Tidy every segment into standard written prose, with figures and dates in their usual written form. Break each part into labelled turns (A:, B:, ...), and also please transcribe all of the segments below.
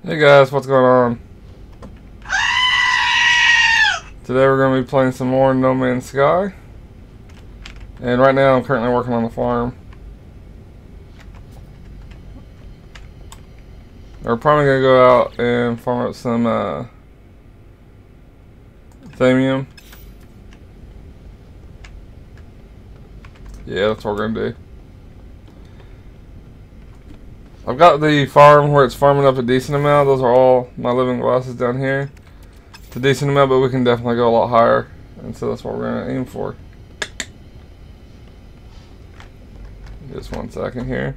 A: Hey guys, what's going on? Today we're going to be playing some more No Man's Sky. And right now I'm currently working on the farm. We're probably going to go out and farm up some thamium. Yeah, that's what we're going to do. I've got the farm where it's farming up a decent amount. Those are all my living glasses down here. It's a decent amount, but we can definitely go a lot higher. And so that's what we're going to aim for. Just 1 second here.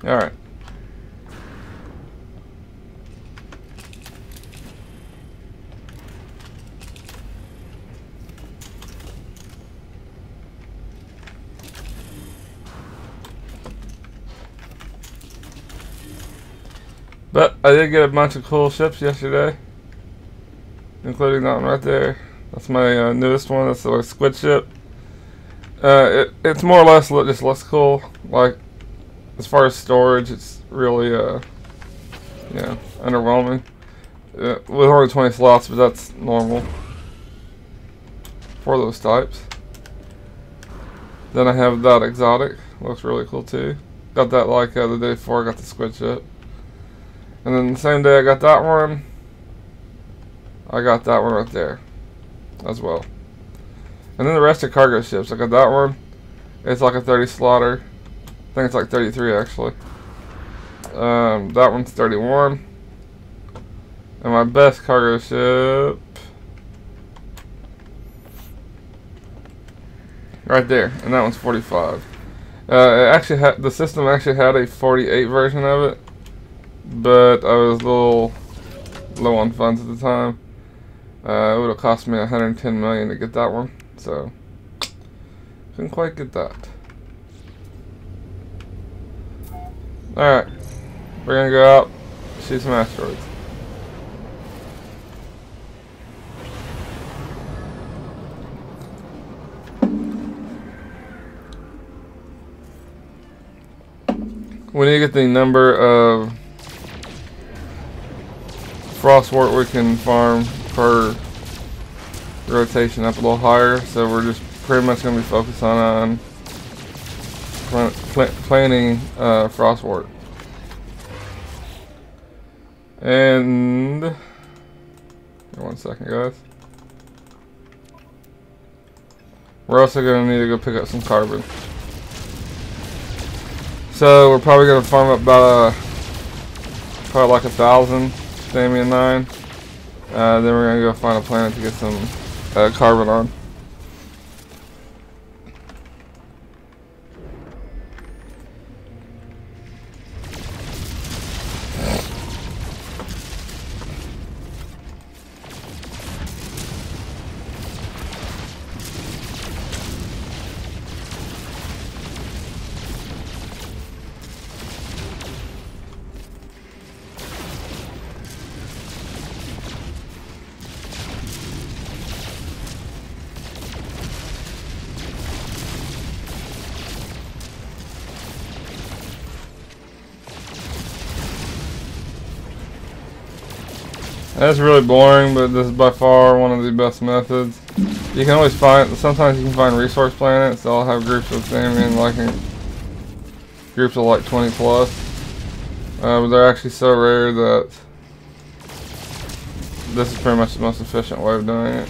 A: Alright. But I did get a bunch of cool ships yesterday, including that one right there. That's my newest one. That's a squid ship. It's more or less just less cool. Like, as far as storage, it's really underwhelming. With only 20 slots, but that's normal for those types. Then I have that exotic. Looks really cool too. Got that like the day before I got the squid ship. And then the same day I got that one, I got that one right there as well. And then the rest are cargo ships. I got that one. It's like a 30 slotter. I think it's like 33 actually. That one's 31. And my best cargo ship right there. And that one's 45. It actually had, the system actually had a 48 version of it. But I was a little low on funds at the time. It would have cost me 110 million to get that one, so couldn't quite get that. Alright, we're gonna go out, shoot some asteroids. We need to get the number of frostwort we can farm per rotation up a little higher, so we're just pretty much going to be focused on planting frostwort. And 1 second, guys. We're also going to need to go pick up some carbon. So we're probably going to farm up about probably like 1,000 Worggy and I. Then we're going to go find a planet to get some carbon on. That's really boring, but this is by far one of the best methods. You can always find, sometimes you can find resource planets. They'll have groups of thamium, like groups of like 20 plus. But they're actually so rare that this is pretty much the most efficient way of doing it.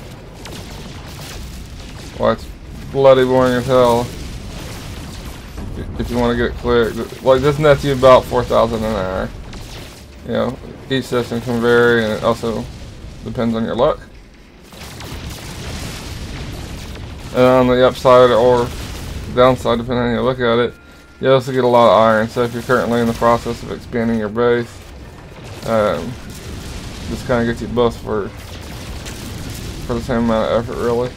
A: Well, it's bloody boring as hell if you want to get it quick. Like, this nets you about 4,000 an hour. You know, each system can vary, and it also depends on your luck. And on the upside or downside, depending on how you look at it, you also get a lot of iron. So if you're currently in the process of expanding your base, this kind of gets you both for the same amount of effort, really.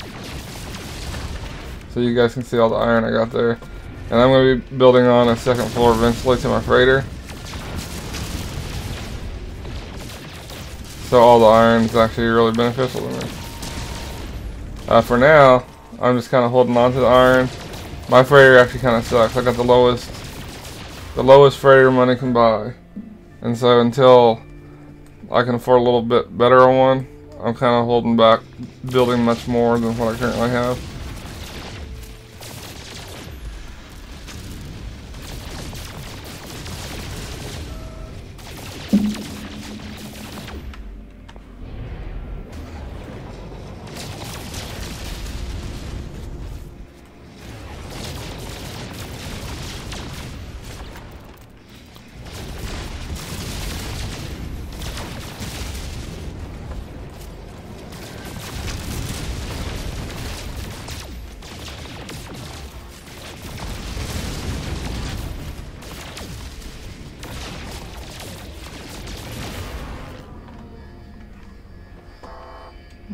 A: So you guys can see all the iron I got there. And I'm going to be building on a second floor eventually to my freighter. So all the iron is actually really beneficial to me. For now, I'm just kind of holding on to the iron. My freighter actually kind of sucks. I got the lowest the lowest freighter money can buy. And so until I can afford a little bit better on one, I'm kind of holding back building much more than what I currently have.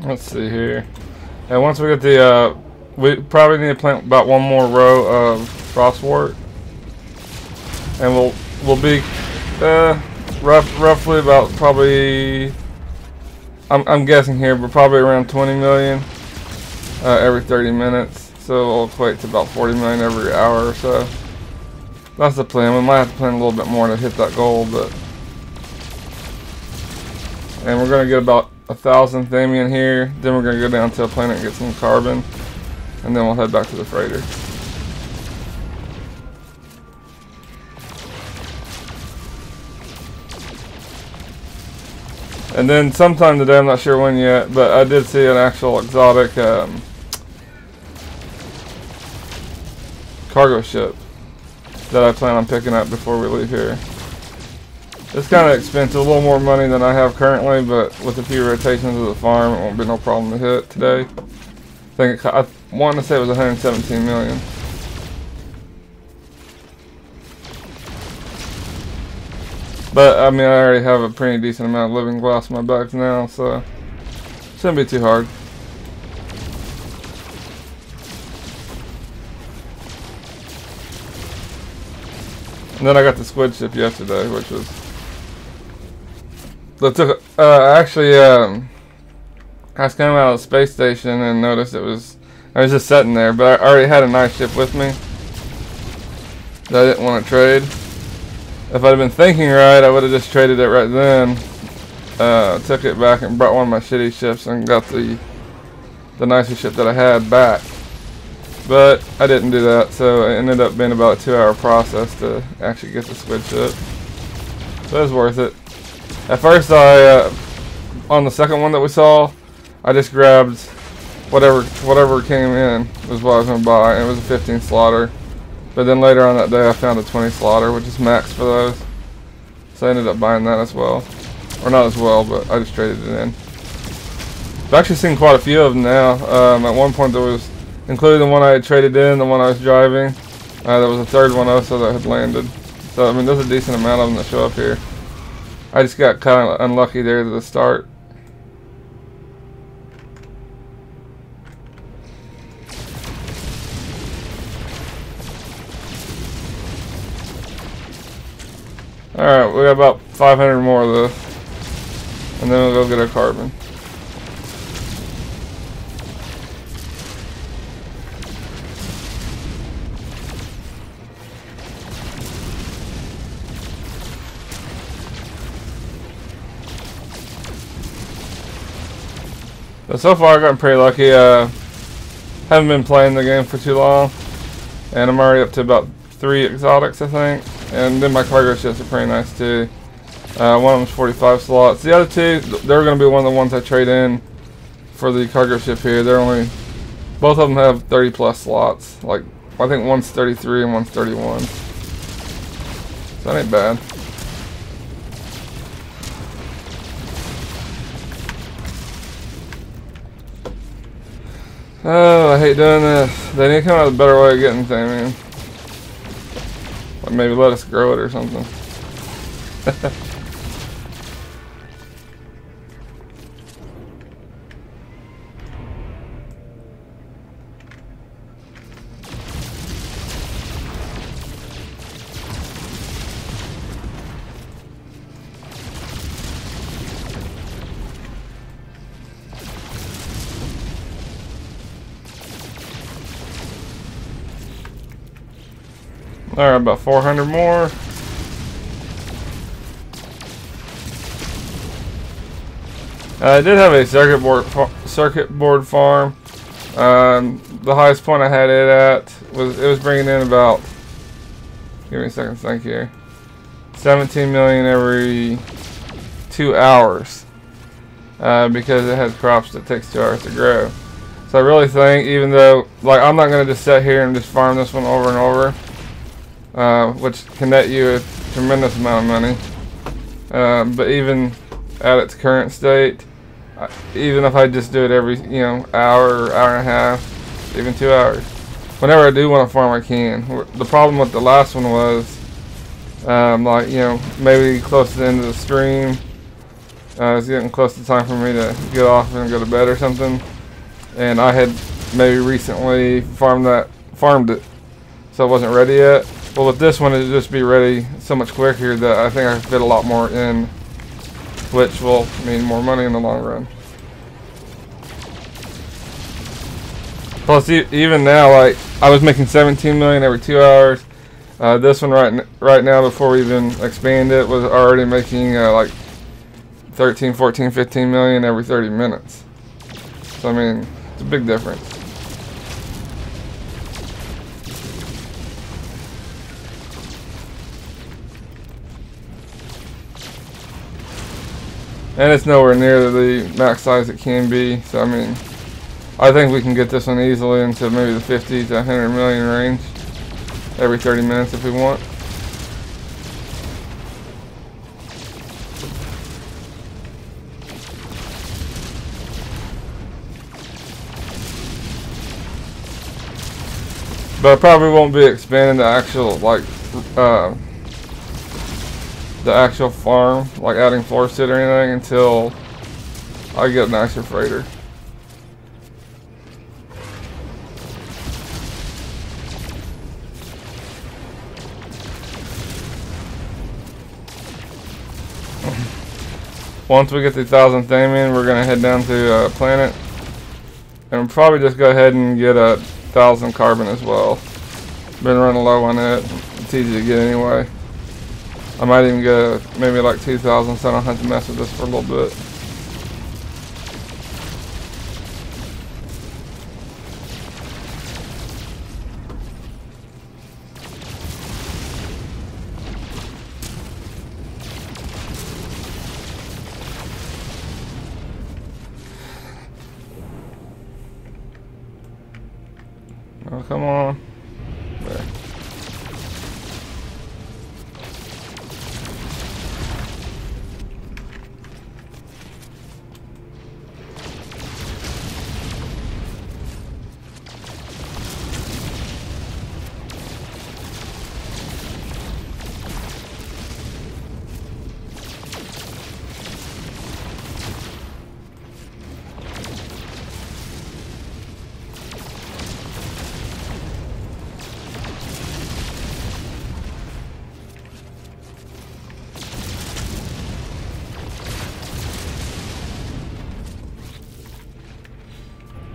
A: Let's see here. And once we get the, we probably need to plant about one more row of frostwort, and we'll be roughly about probably, I'm guessing here, but probably around 20 million every 30 minutes. So it'll equate to about 40 million every hour or so. That's the plan. We might have to plan a little bit more to hit that goal, but. And we're gonna get about 1,000 Thamian here. Then we're gonna go down to a planet and get some carbon, and then we'll head back to the freighter. And then sometime today, I'm not sure when yet, but I did see an actual exotic cargo ship that I plan on picking up before we leave here. It's kind of expensive, a little more money than I have currently, but with a few rotations of the farm, it won't be no problem to hit today. I want to say it was 117 million. But I mean, I already have a pretty decent amount of living glass in my bags now, so shouldn't be too hard. And then I got the squid ship yesterday, which was. Actually, I was coming out of the space station and noticed I was just sitting there, but I already had a nice ship with me that I didn't want to trade. If I'd have been thinking right, I would have just traded it right then. Took it back and brought one of my shitty ships and got the nicer ship that I had back. But I didn't do that, so it ended up being about a 2-hour process to actually get the squid ship. So it was worth it. At first, on the second one that we saw, I just grabbed whatever came in was what I was going to buy, and it was a 15 slaughter. But then later on that day, I found a 20 slaughter, which is max for those. So I ended up buying that as well. Or not as well, but I just traded it in. I've actually seen quite a few of them now. At one point, there was, including the one I had traded in, the one I was driving, there was a third one also that had landed. So, I mean, there's a decent amount of them that show up here. I just got kind of unlucky there at the start. Alright, we got about 500 more of this. And then we'll go get our carbon. But so far I've gotten pretty lucky. Haven't been playing the game for too long. And I'm already up to about 3 exotics, I think. And then my cargo ships are pretty nice too. One of them's 45 slots. The other two, they're going to be one of the ones I trade in for the cargo ship here. Both of them have 30 plus slots. Like, I think one's 33 and one's 31. So that ain't bad. Oh, I hate doing this. They need to come out with a better way of getting things, man. Or maybe let us grow it or something. Alright, about 400 more. I did have a circuit board farm. The highest point I had it at was bringing in about, give me a second to think here, 17 million every 2 hours, because it has crops that takes 2 hours to grow. So I really think, even though, like, I'm not going to just sit here and just farm this one over and over, which can net you a tremendous amount of money, but even at its current state, even if I just do it every, hour or hour and a half, even 2 hours, whenever I do want to farm, I can. The problem with the last one was, like, maybe close to the end of the stream, it's getting close to time for me to get off and go to bed or something, and I had maybe recently farmed it, so it wasn't ready yet. Well, with this one, it'll just be ready so much quicker that I think I can fit a lot more in, which will mean more money in the long run. Plus, even now, like, I was making 17 million every 2 hours. This one right now, before we even expand it, was already making like 13, 14, 15 million every 30 minutes. So I mean, it's a big difference. And it's nowhere near the max size it can be. So I mean, I think we can get this one easily into maybe the 50 to 100 million range every 30 minutes if we want. But I probably won't be expanding the actual, like, the actual farm, like adding floors to it or anything, until I get an nicer freighter. Once we get the 1,000th theme in, we're gonna head down to Planet, and we'll probably just go ahead and get a 1,000 carbon as well. Been running low on it. It's easy to get anyway. I might even get maybe like 2,000, so I don't have to mess with this for a little bit. Oh, come on. There.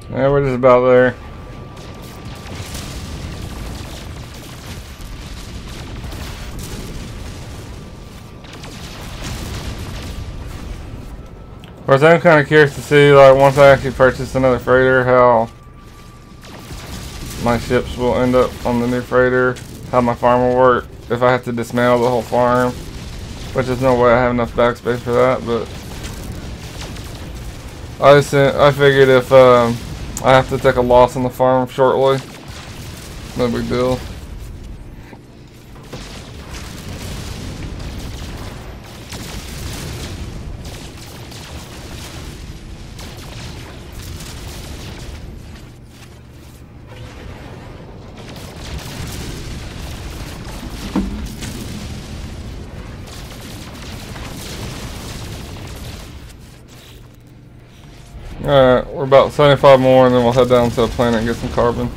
A: Yeah, we're just about there. Of course, I'm kind of curious to see, like, once I actually purchase another freighter, how my ships will end up on the new freighter, how my farm will work, if I have to dismantle the whole farm, which there's no way I have enough backspace for that, but I figured if I have to take a loss on the farm shortly, no big deal. Alright, we're about 75 more and then we'll head down to the planet and get some carbon.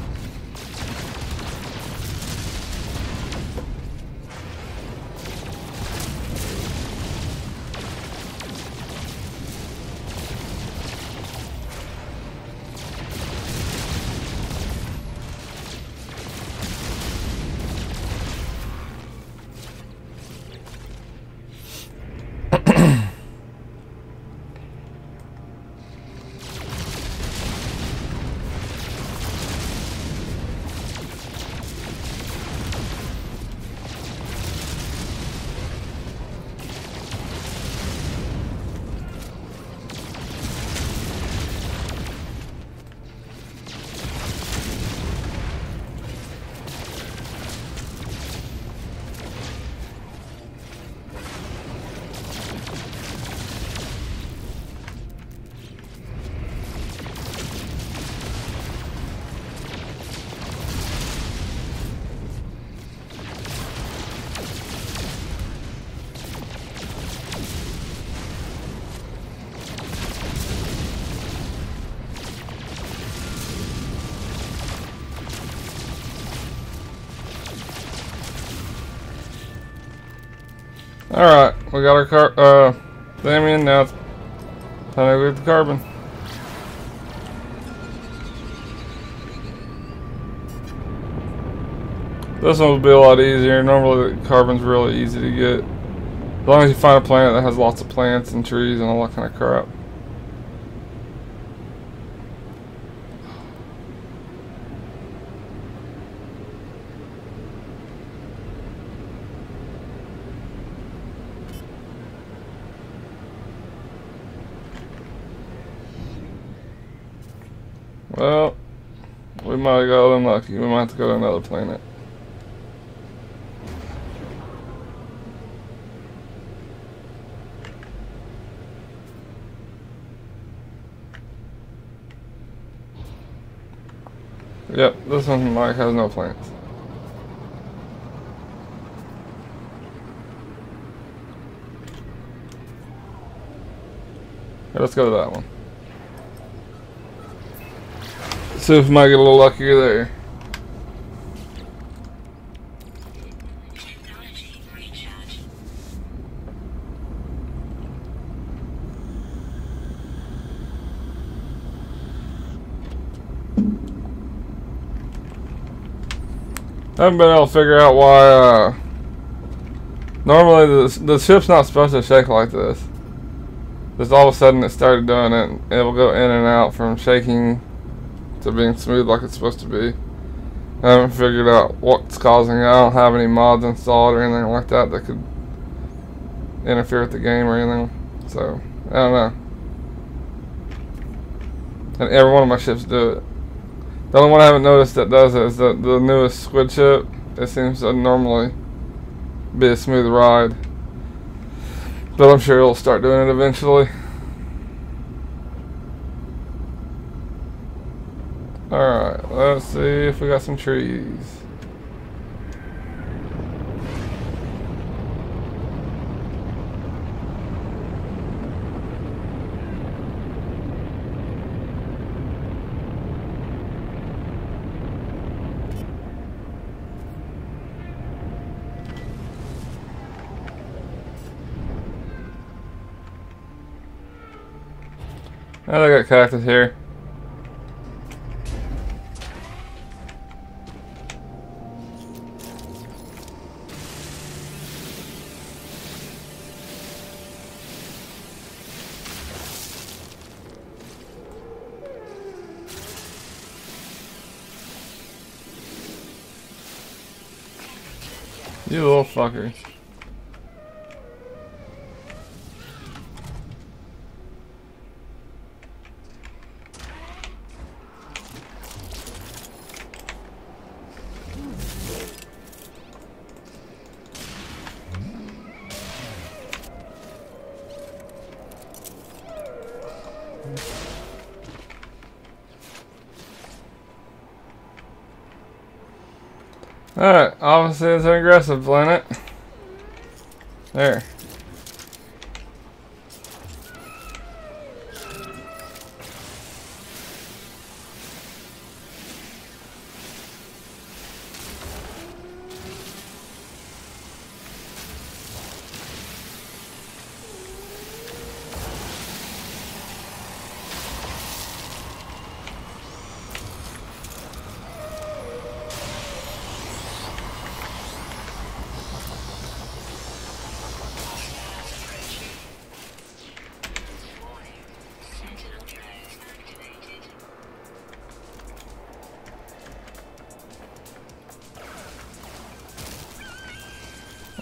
A: Alright, we got our Damien, now it's time to get the carbon. This one will be a lot easier. Normally the carbon's really easy to get. As long as you find a planet that has lots of plants and trees and all that kind of crap. Well, we might have got unlucky. We might have to go to another planet. Yep, this one like has no plants. Okay, let's go to that one. See if we might get a little luckier there. I haven't been able to figure out why, normally the ship's not supposed to shake like this. Just all of a sudden it started doing it, and it will go in and out from shaking to being smooth like it's supposed to be. I haven't figured out what's causing it. I don't have any mods installed or anything like that that could interfere with the game or anything. So, I don't know. And every one of my ships do it. The only one I haven't noticed that does it is the newest squid ship. It seems to normally be a smooth ride. But I'm sure it'll start doing it eventually. Alright, let's see if we got some trees. Oh, they got cactus here. You little fucker. Alright, obviously it's an aggressive planet. There.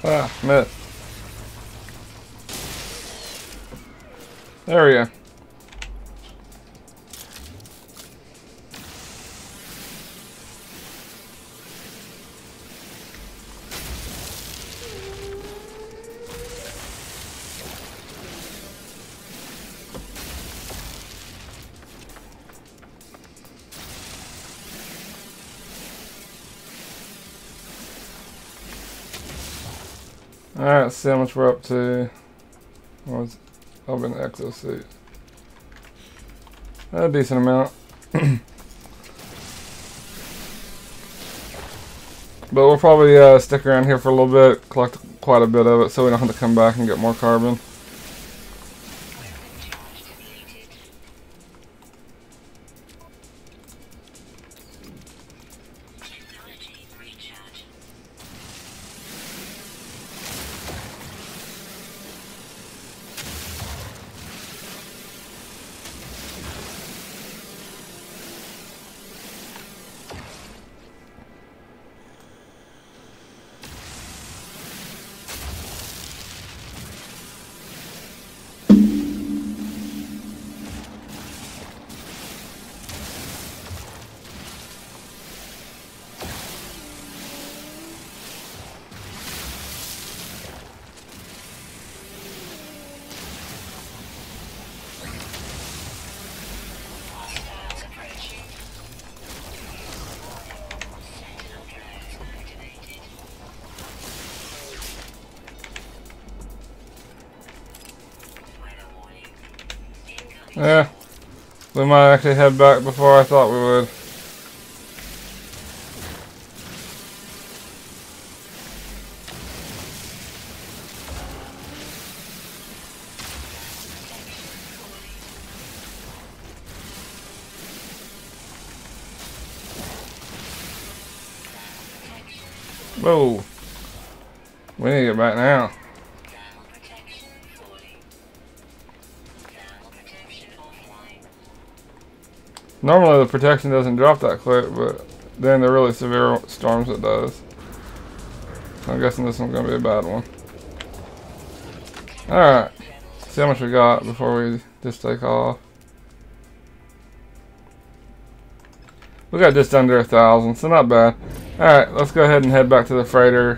A: Ah, missed. There we go. Alright, let's see how much we're up to. I'll be in the exo suit. A decent amount. But we'll probably stick around here for a little bit, collect quite a bit of it so we don't have to come back and get more carbon. Yeah, we might actually head back before I thought we would. Whoa, we need to get back now. Normally the protection doesn't drop that quick, but then the really severe storms it does. I'm guessing this one's going to be a bad one. Alright, see how much we got before we just take off. We got just under 1,000, so not bad. Alright, let's go ahead and head back to the freighter.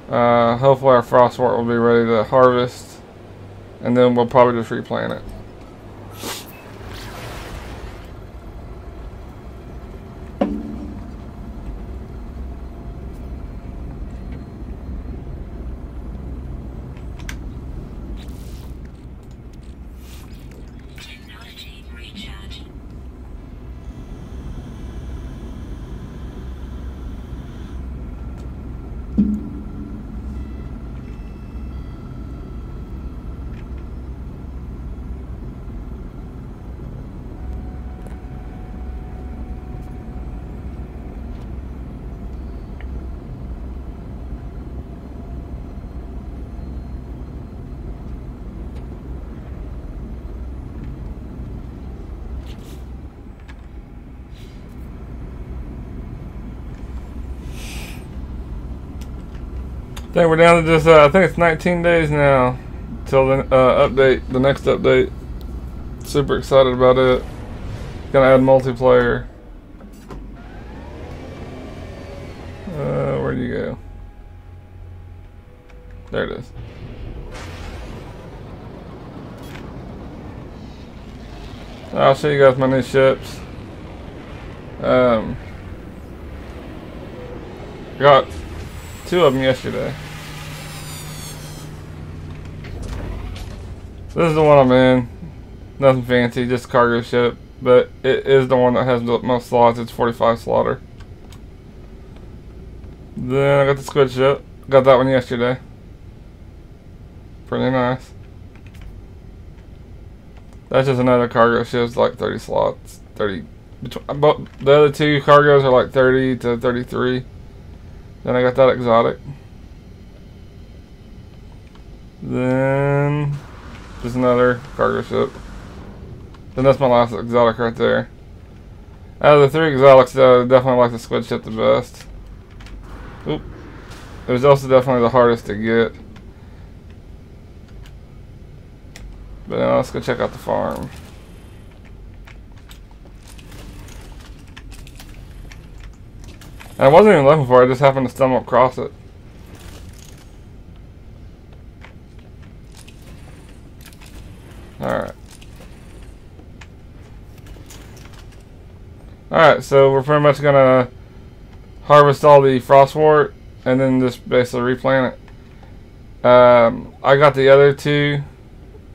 A: Hopefully our frostwort will be ready to harvest, and then we'll probably just replant it. I think we're down to just, I think it's 19 days now till the update, the next update. Super excited about it. Gonna add multiplayer. Where'd you go? There it is. I'll show you guys my new ships. Got 2 of them yesterday. This is the one I'm in. Nothing fancy, just a cargo ship. But it is the one that has the most slots. It's 45 slaughter. Then I got the squid ship. Got that one yesterday. Pretty nice. That's just another cargo ship. It's like 30 slots. 30. But the other 2 cargos are like 30 to 33. Then I got that exotic. Then just another cargo ship. Then that's my last exotic right there. Out of the 3 exotics, I definitely like the squid ship the best. Oop. It was also definitely the hardest to get. But now let's go check out the farm. And I wasn't even looking for it, I just happened to stumble across it. Alright. Alright, so we're pretty much gonna harvest all the frostwort and then just basically replant it. I got the other 2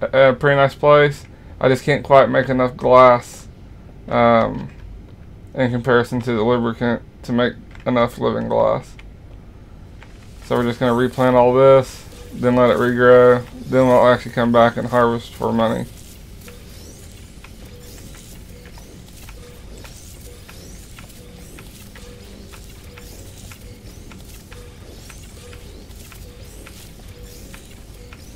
A: at a pretty nice place. I just can't quite make enough glass in comparison to the lubricant to make enough living glass. So we're just going to replant all this, then let it regrow, then we'll actually come back and harvest for money.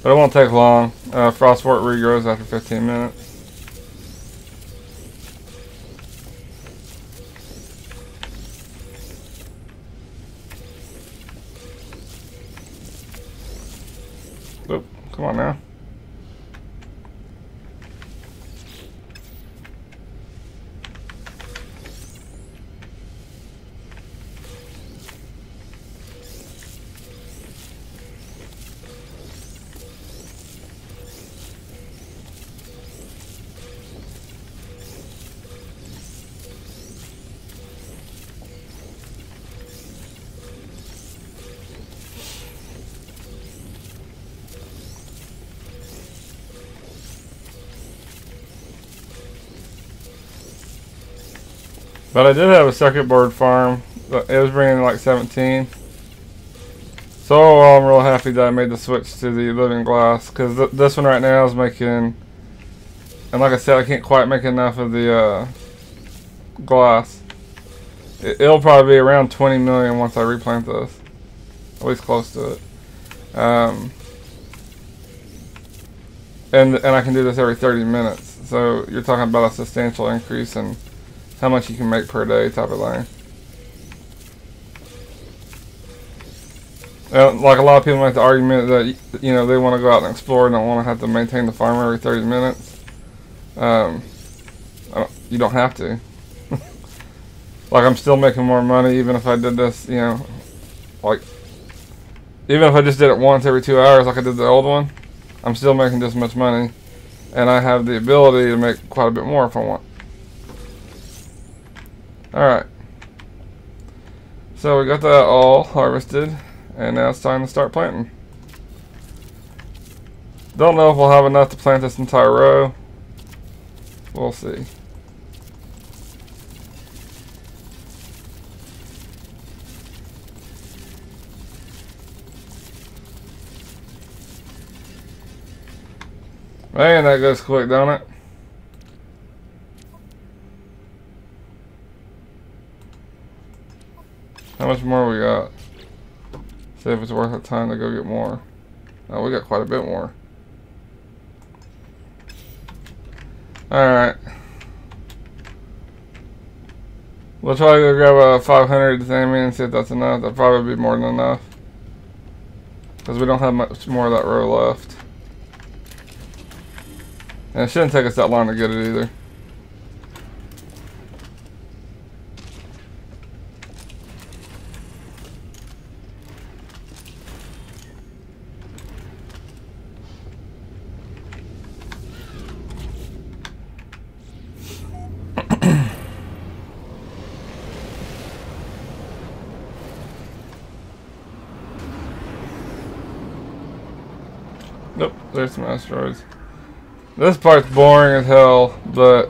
A: But it won't take long. Frostwort regrows after 15 minutes. Oop, come on now. But I did have a circuit board farm. But it was bringing like 17. So I'm real happy that I made the switch to the living glass. Because this one right now is making... And like I said, I can't quite make enough of the glass. It'll probably be around 20 million once I replant this. At least close to it. And I can do this every 30 minutes. So you're talking about a substantial increase in how much you can make per day type of thing. Like a lot of people make the argument that, you know, they want to go out and explore and don't want to have to maintain the farm every 30 minutes. You don't have to. Like, I'm still making more money even if I did this, you know, like, even if I just did it once every 2 hours like I did the old one, I'm still making this much money. And I have the ability to make quite a bit more if I want. Alright. So we got that all harvested. And now it's time to start planting. Don't know if we'll have enough to plant this entire row. We'll see. Man, that goes quick, don't it? How much more we got? See if it's worth the time to go get more. Oh, we got quite a bit more. Alright. We'll try to go grab a 500 Zammy and see if that's enough. That'll probably be more than enough. Because we don't have much more of that row left. And it shouldn't take us that long to get it either. Nope, there's some asteroids. This part's boring as hell, but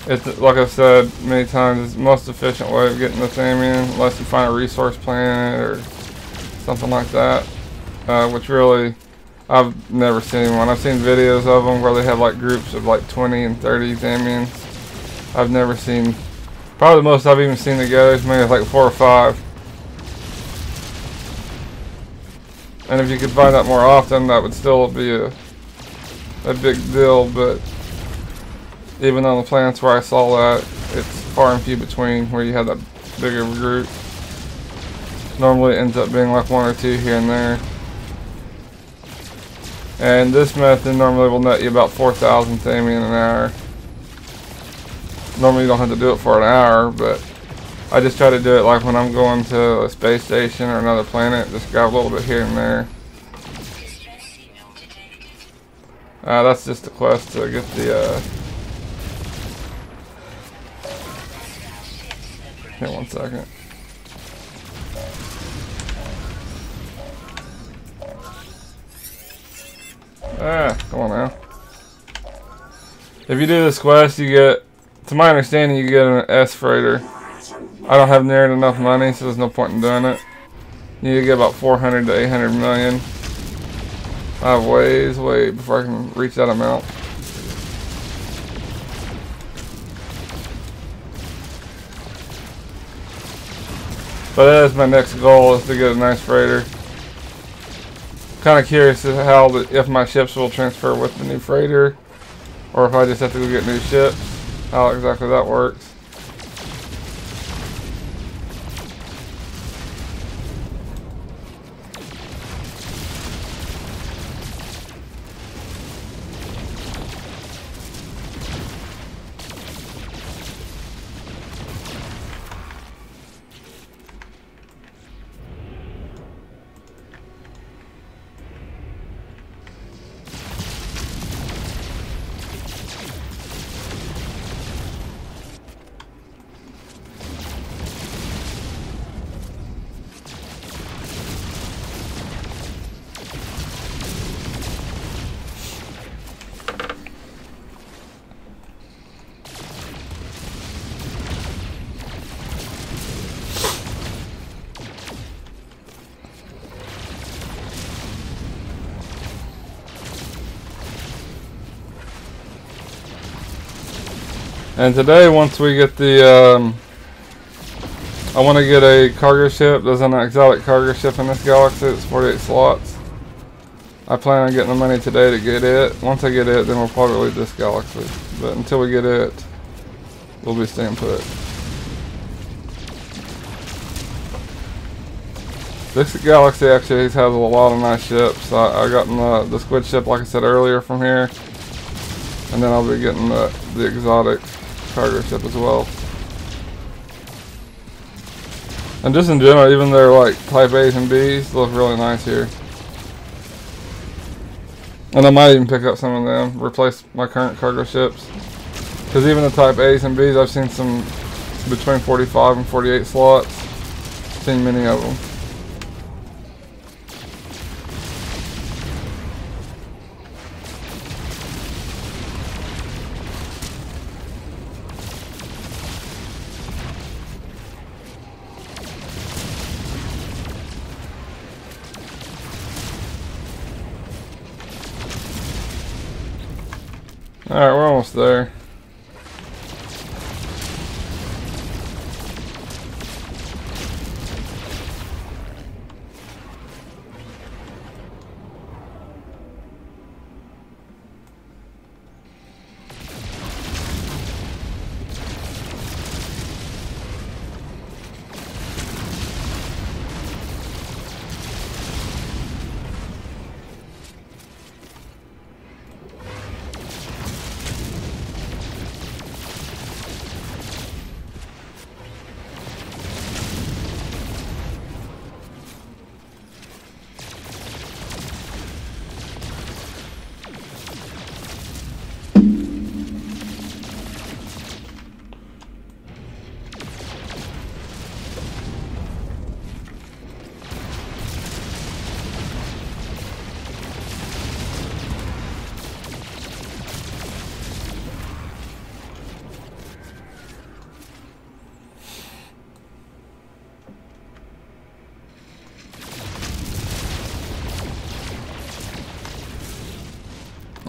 A: it's, like I've said many times, it's the most efficient way of getting the thing in, unless you find a resource planet or something like that. Which really, I've never seen one. I've seen videos of them where they have like groups of like 20 and 30 Zamians. I've never seen, probably the most I've even seen together is maybe like 4 or 5. And if you could find that more often, that would still be a big deal, but even on the planets where I saw that, it's far and few between where you have that big of a group. Normally it ends up being like 1 or 2 here and there. And this method normally will net you about 4,000 Thamian an hour. Normally you don't have to do it for an hour, but I just try to do it like when I'm going to a space station or another planet, just grab a little bit here and there. That's just a quest to get the, here, 1 second. Come on now. If you do this quest, you get, to my understanding, you get an S freighter. I don't have near enough money, so there's no point in doing it. You need to get about 400 to 800 million. I have ways before I can reach that amount. But that is my next goal, is to get a nice freighter. Kind of curious as how if my ships will transfer with the new freighter, or if I just have to go get new ships. How exactly that works. And today, once we get the, I want to get a cargo ship. There's an exotic cargo ship in this galaxy. It's 48 slots. I plan on getting the money today to get it. Once I get it, then we'll probably leave this galaxy. But until we get it, we'll be staying put. This galaxy actually has a lot of nice ships. I got the squid ship, like I said earlier, from here. And then I'll be getting the exotic cargo ship as well. And just in general, even their like Type A's and B's look really nice here. And I might even pick up some of them, replace my current cargo ships. Because even the Type A's and B's, I've seen some between 45 and 48 slots. Seen many of them. Alright, we're almost there.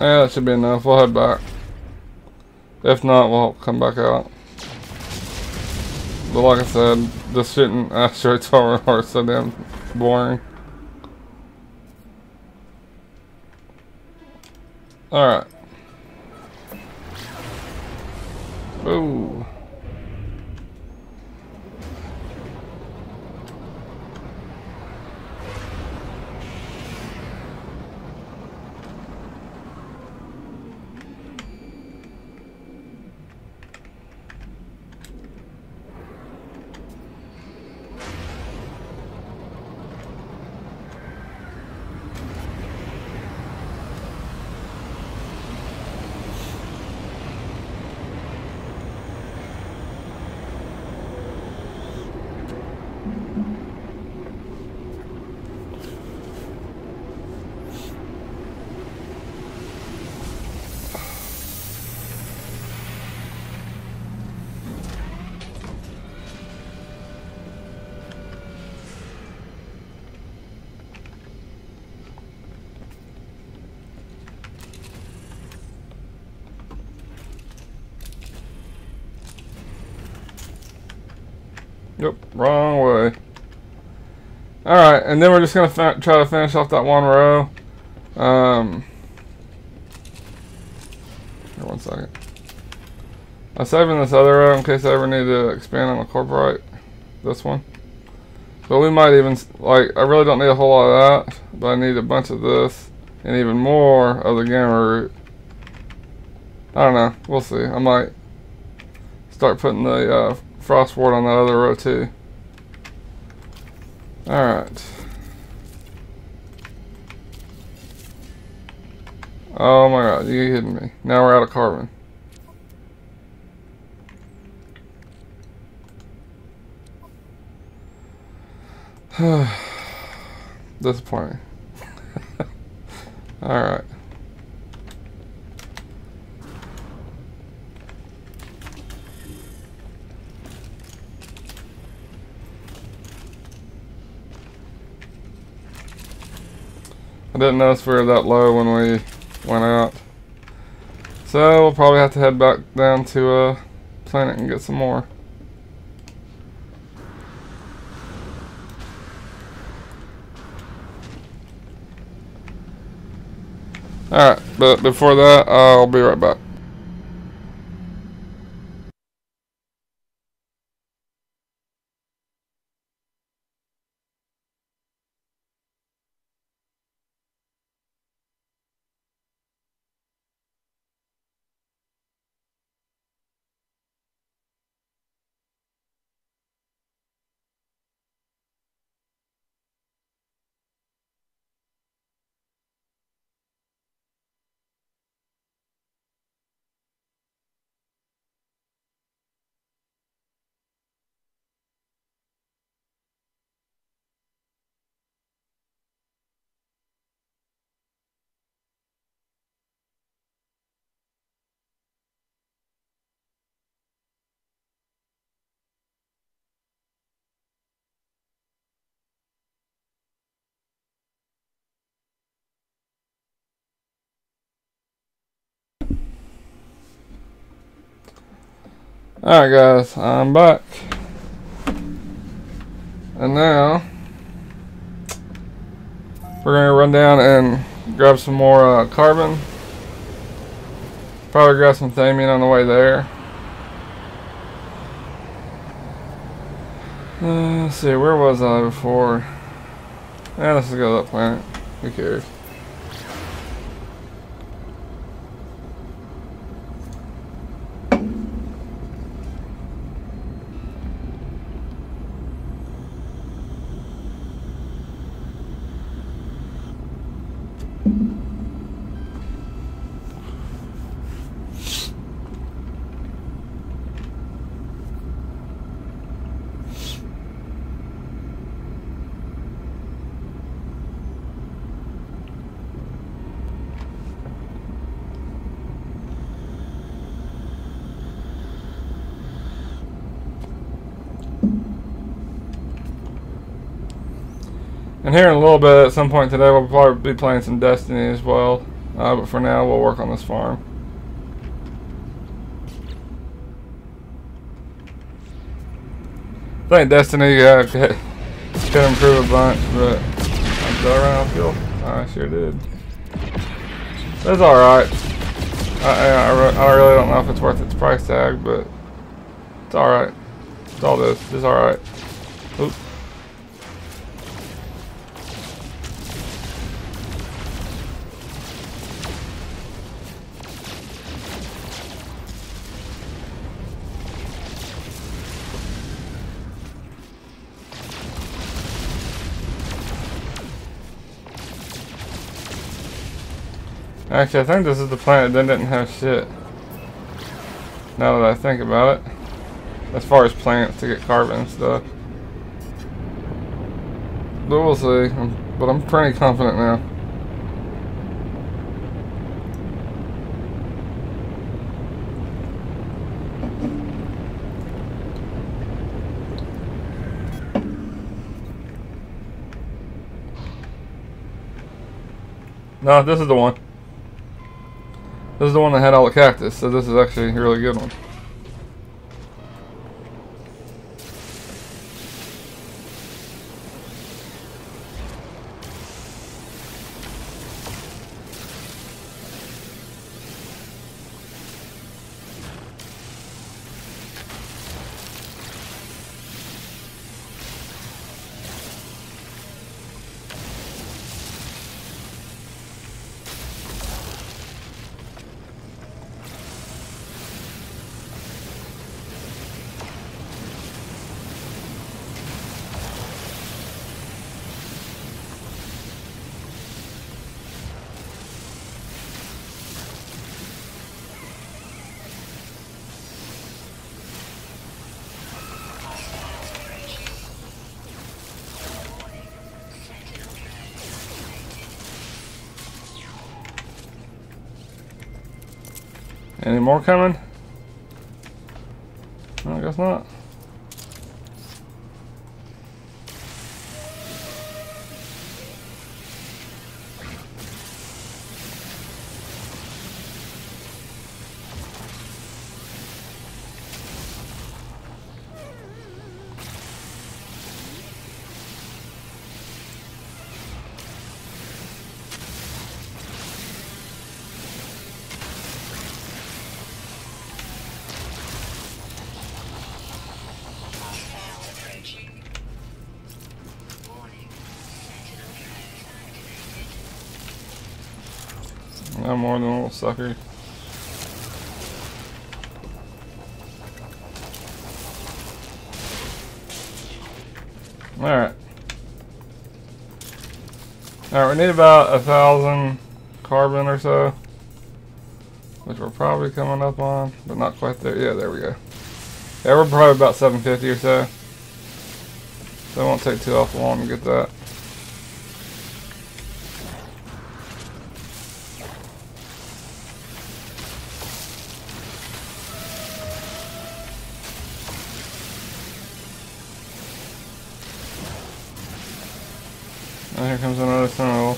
A: Yeah, that should be enough. We'll head back. If not, we'll come back out. But like I said, this shooting asteroids are so damn boring. Alright. Ooh. Yep, wrong way. Alright, and then we're just going to try to finish off that one row. Here, 1 second. I'm saving this other row in case I ever need to expand on the corporate. This one. But we might even, like, I really don't need a whole lot of that, but I need a bunch of this and even more of the gamma root. I don't know. We'll see. I might start putting the frost wart on the other row too. Alright. Oh my god, you kidding me. Now we're out of carbon. Disappointing. Alright. I didn't notice we were that low when we went out. So we'll probably have to head back down to planet and get some more. Alright, but before that, I'll be right back. Alright guys, I'm back. And now we're going to run down and grab some more carbon. Probably grab some thamium on the way there. Let's see, where was I before? Yeah, let's just go to that planet. Who cares? And here in a little bit, at some point today, we'll probably be playing some Destiny as well. But for now, we'll work on this farm. I think Destiny could improve a bunch, but did I run out of fuel? I sure did. It's alright. I really don't know if it's worth its price tag, but it's alright. It's all this. It's alright. Oops. Actually, I think this is the planet that didn't have shit. Now that I think about it. As far as plants to get carbon and stuff. But we'll see. But I'm pretty confident now. No, this is the one. This is the one that had all the cactus, so this is actually a really good one. Any more coming? No, I guess not. Not more than a little sucker. Alright. Alright, we need about 1,000 carbon or so. Which we're probably coming up on, but not quite there. Yeah, there we go. Yeah, we're probably about 750 or so. So it won't take too awful long to get that. And here comes another tunnel.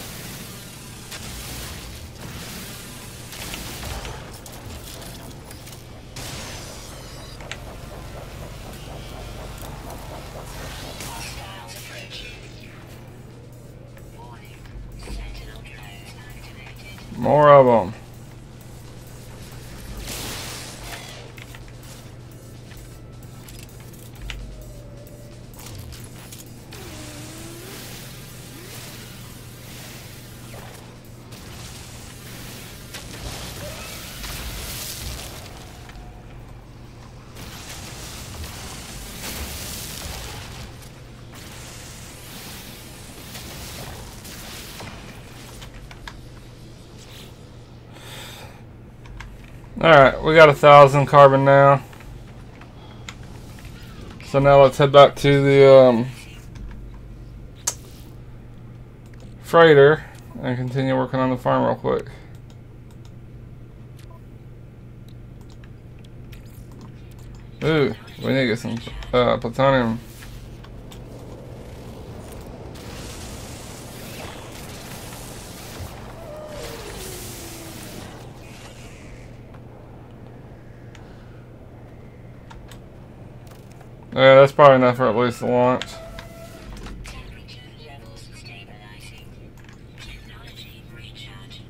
A: More of them. Alright, we got 1,000 carbon now. So now let's head back to the freighter and continue working on the farm real quick. Ooh, we need to get some plutonium. Yeah, that's probably enough for at least the launch.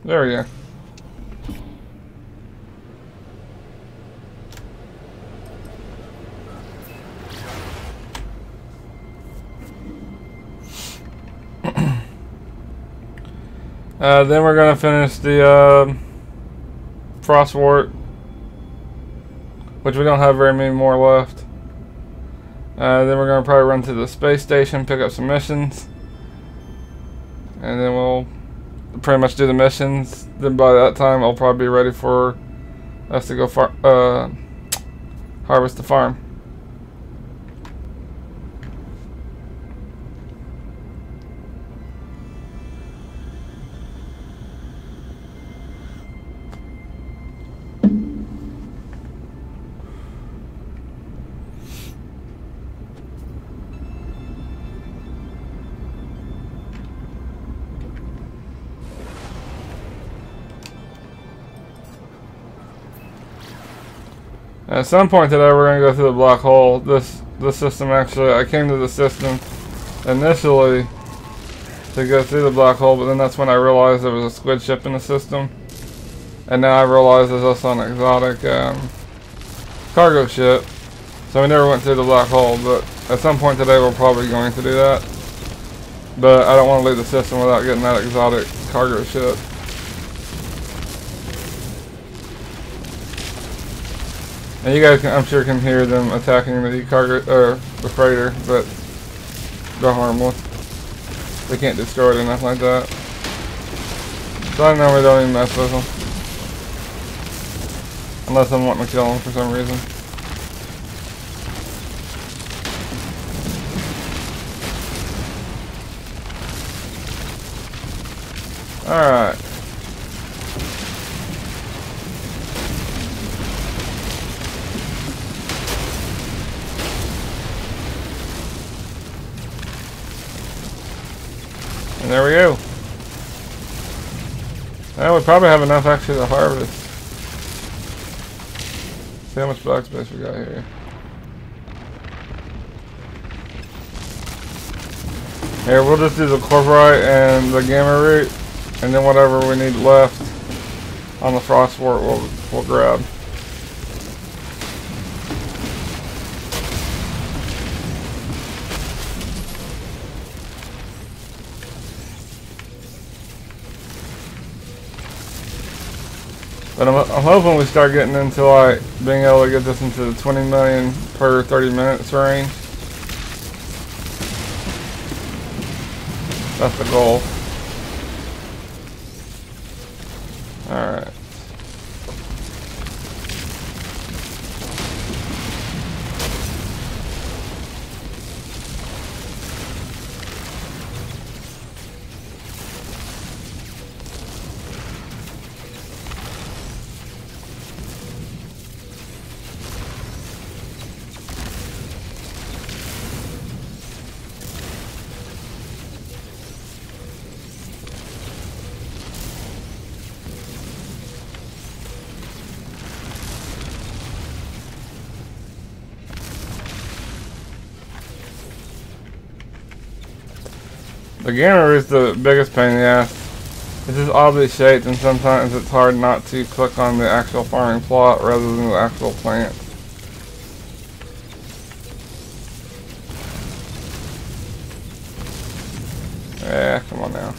A: There we go. Then we're gonna finish the frostwort, which we don't have very many more left. Then we're gonna probably run to the space station, pick up some missions, and then we'll pretty much do the missions. Then by that time, I'll probably be ready for us to go harvest the farm. At some point today, we're going to go through the black hole. This system actually, I came to the system initially to go through the black hole, but then that's when I realized there was a squid ship in the system. And now I realize there's also an exotic cargo ship. So we never went through the black hole, but at some point today we're probably going to do that. But I don't want to leave the system without getting that exotic cargo ship. And you guys can, I'm sure, can hear them attacking the cargo or the freighter, but they're harmless. They can't destroy it or nothing like that. So I normally don't even mess with them, unless I'm wanting to kill them for some reason. All right. There we go. Well, we probably have enough actually to harvest. See how much black space we got here. Here, we'll just do the corporite and the gamma root, and then whatever we need left on the frostwort we'll grab. But I'm hoping we start getting into like being able to get this into the 20 million per 30 minutes range. That's the goal. Alright. The gamma is the biggest pain in the ass. It's just oddly shaped, and sometimes it's hard not to click on the actual farming plot rather than the actual plant. Yeah, come on now.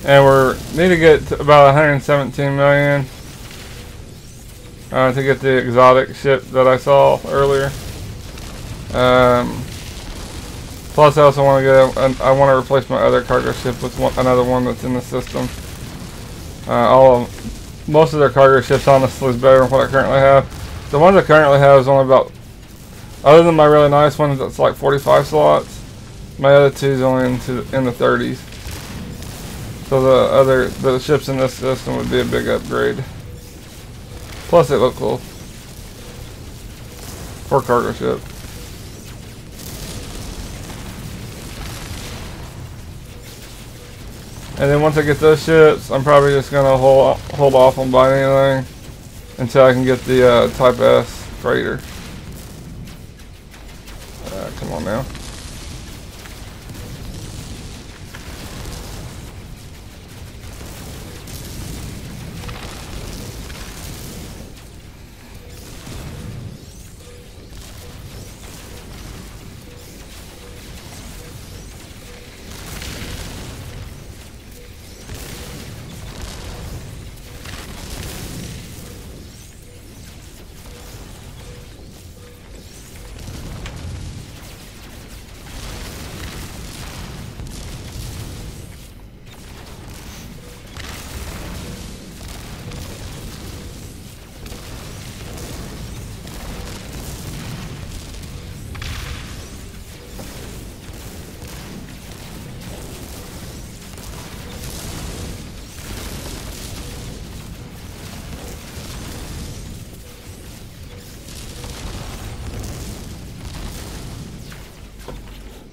A: And we need to get to about 117 million to get the exotic ship that I saw earlier. Plus, I also want to get. I want to replace my other cargo ship with another one that's in the system. Most of their cargo ships, honestly, is better than what I currently have. The ones I currently have is only about, other than my really nice one that's like 45 slots. My other two is only in the 30s. So the ships in this system would be a big upgrade. Plus it looked cool. For a cargo ship. And then once I get those ships, I'm probably just gonna hold off on buying anything until I can get the Type S freighter. Come on now.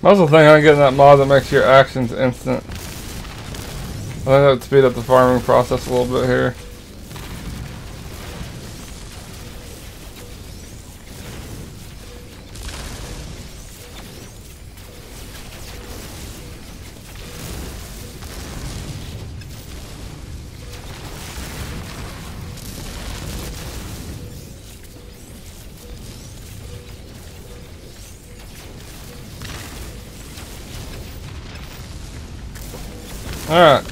A: I also think I'm getting that mod that makes your actions instant. I think that would speed up the farming process a little bit here. Alright.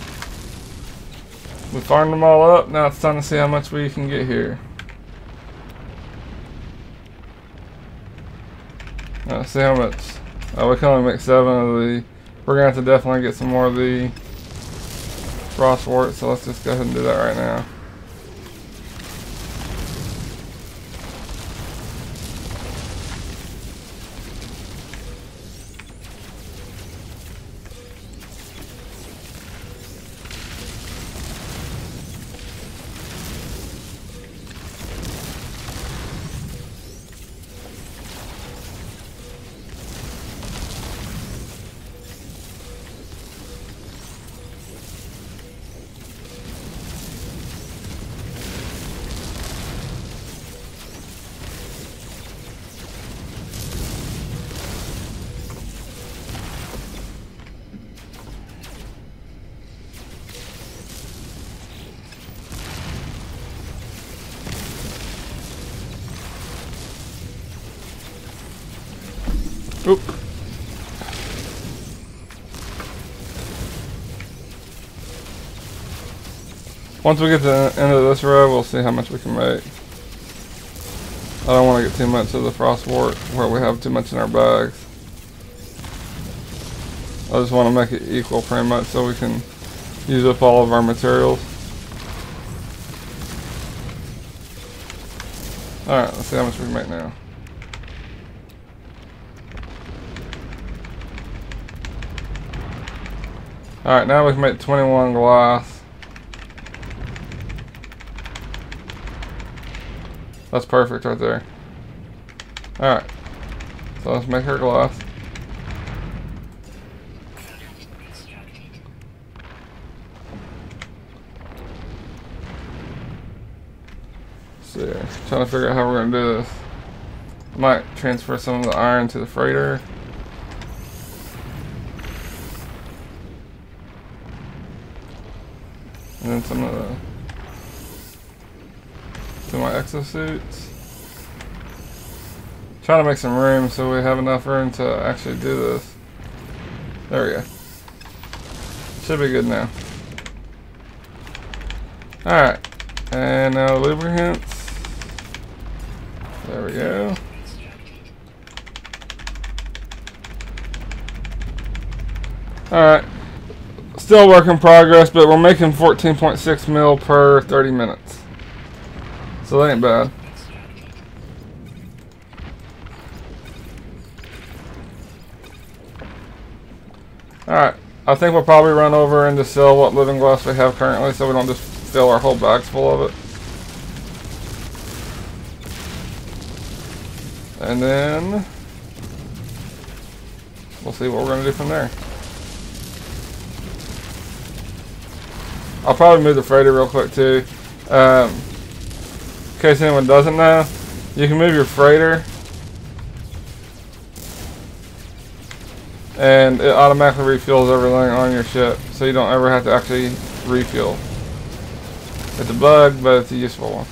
A: We farmed them all up. Now it's time to see how much we can get here. See how much. We can only make 7 of the. We're gonna have to definitely get some more of the frostwort, so let's just go ahead and do that right now. Oop. Once we get to the end of this row, we'll see how much we can make. I don't want to get too much of the frostwort where we have too much in our bags. I just want to make it equal pretty much so we can use up all of our materials. Alright, let's see how much we can make now. Alright, now we can make 21 glass. That's perfect right there. Alright. So let's make our glass. Let's see here. Trying to figure out how we're going to do this. Might transfer some of the iron to the freighter. And then some of the to my exosuits. Trying to make some room so we have enough room to actually do this. There we go. Should be good now. Alright. And now lubricants. There we go. Alright. Still work in progress, but we're making 14.6 mil per 30 minutes. So that ain't bad. Alright, I think we'll probably run over and just sell what living glass we have currently so we don't just fill our whole bags full of it. And then we'll see what we're going to do from there. I'll probably move the freighter real quick too. In case anyone doesn't know, you can move your freighter and it automatically refuels everything on your ship, so you don't ever have to actually refuel. It's a bug, but it's a useful one.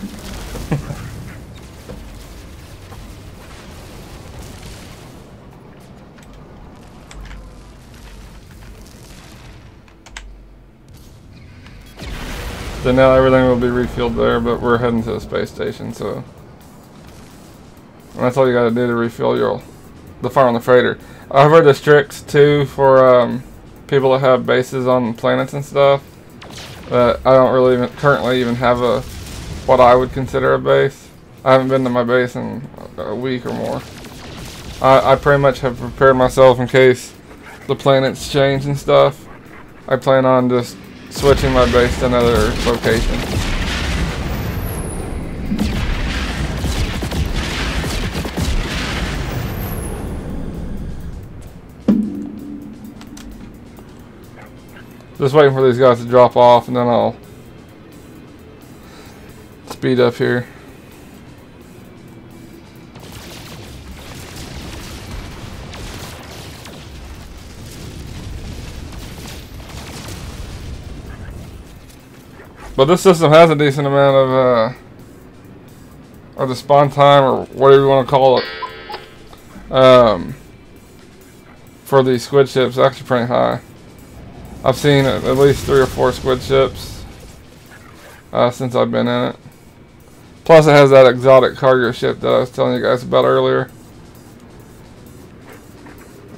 A: So now everything will be refueled there, but we're heading to the space station, so and that's all you gotta do to refuel the fire on the freighter. I've heard there's tricks too for people that have bases on planets and stuff. But I don't really currently even have what I would consider a base. I haven't been to my base in a week or more. I pretty much have prepared myself in case the planets change and stuff. I plan on just switching my base to another location. Just waiting for these guys to drop off and then I'll speed up here. But this system has a decent amount of or the spawn time or whatever you want to call it for these squid ships is actually pretty high. I've seen at least 3 or 4 squid ships since I've been in it. Plus it has that exotic cargo ship that I was telling you guys about earlier.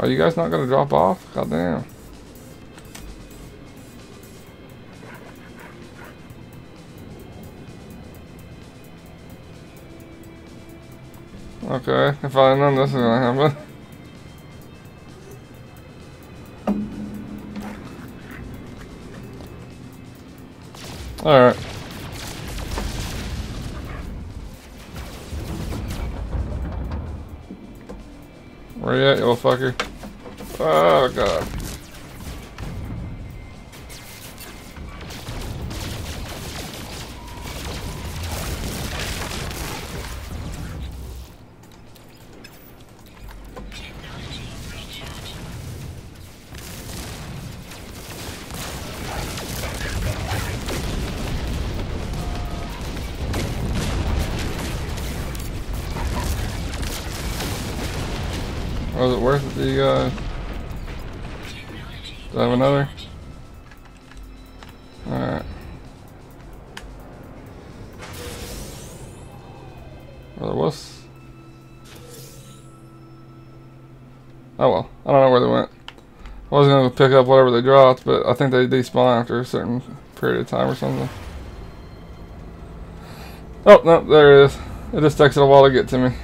A: Are you guys not gonna drop off? God damn. Okay, if I had known this was gonna happen. Alright. Where you at, you little fucker? Oh, God. Was it worth it to you guys? Do I have another? Alright. Well, there was. Oh well. I don't know where they went. I was going to pick up whatever they dropped, but I think they despawn after a certain period of time or something. Oh, no, there it is. It just takes a while to get to me.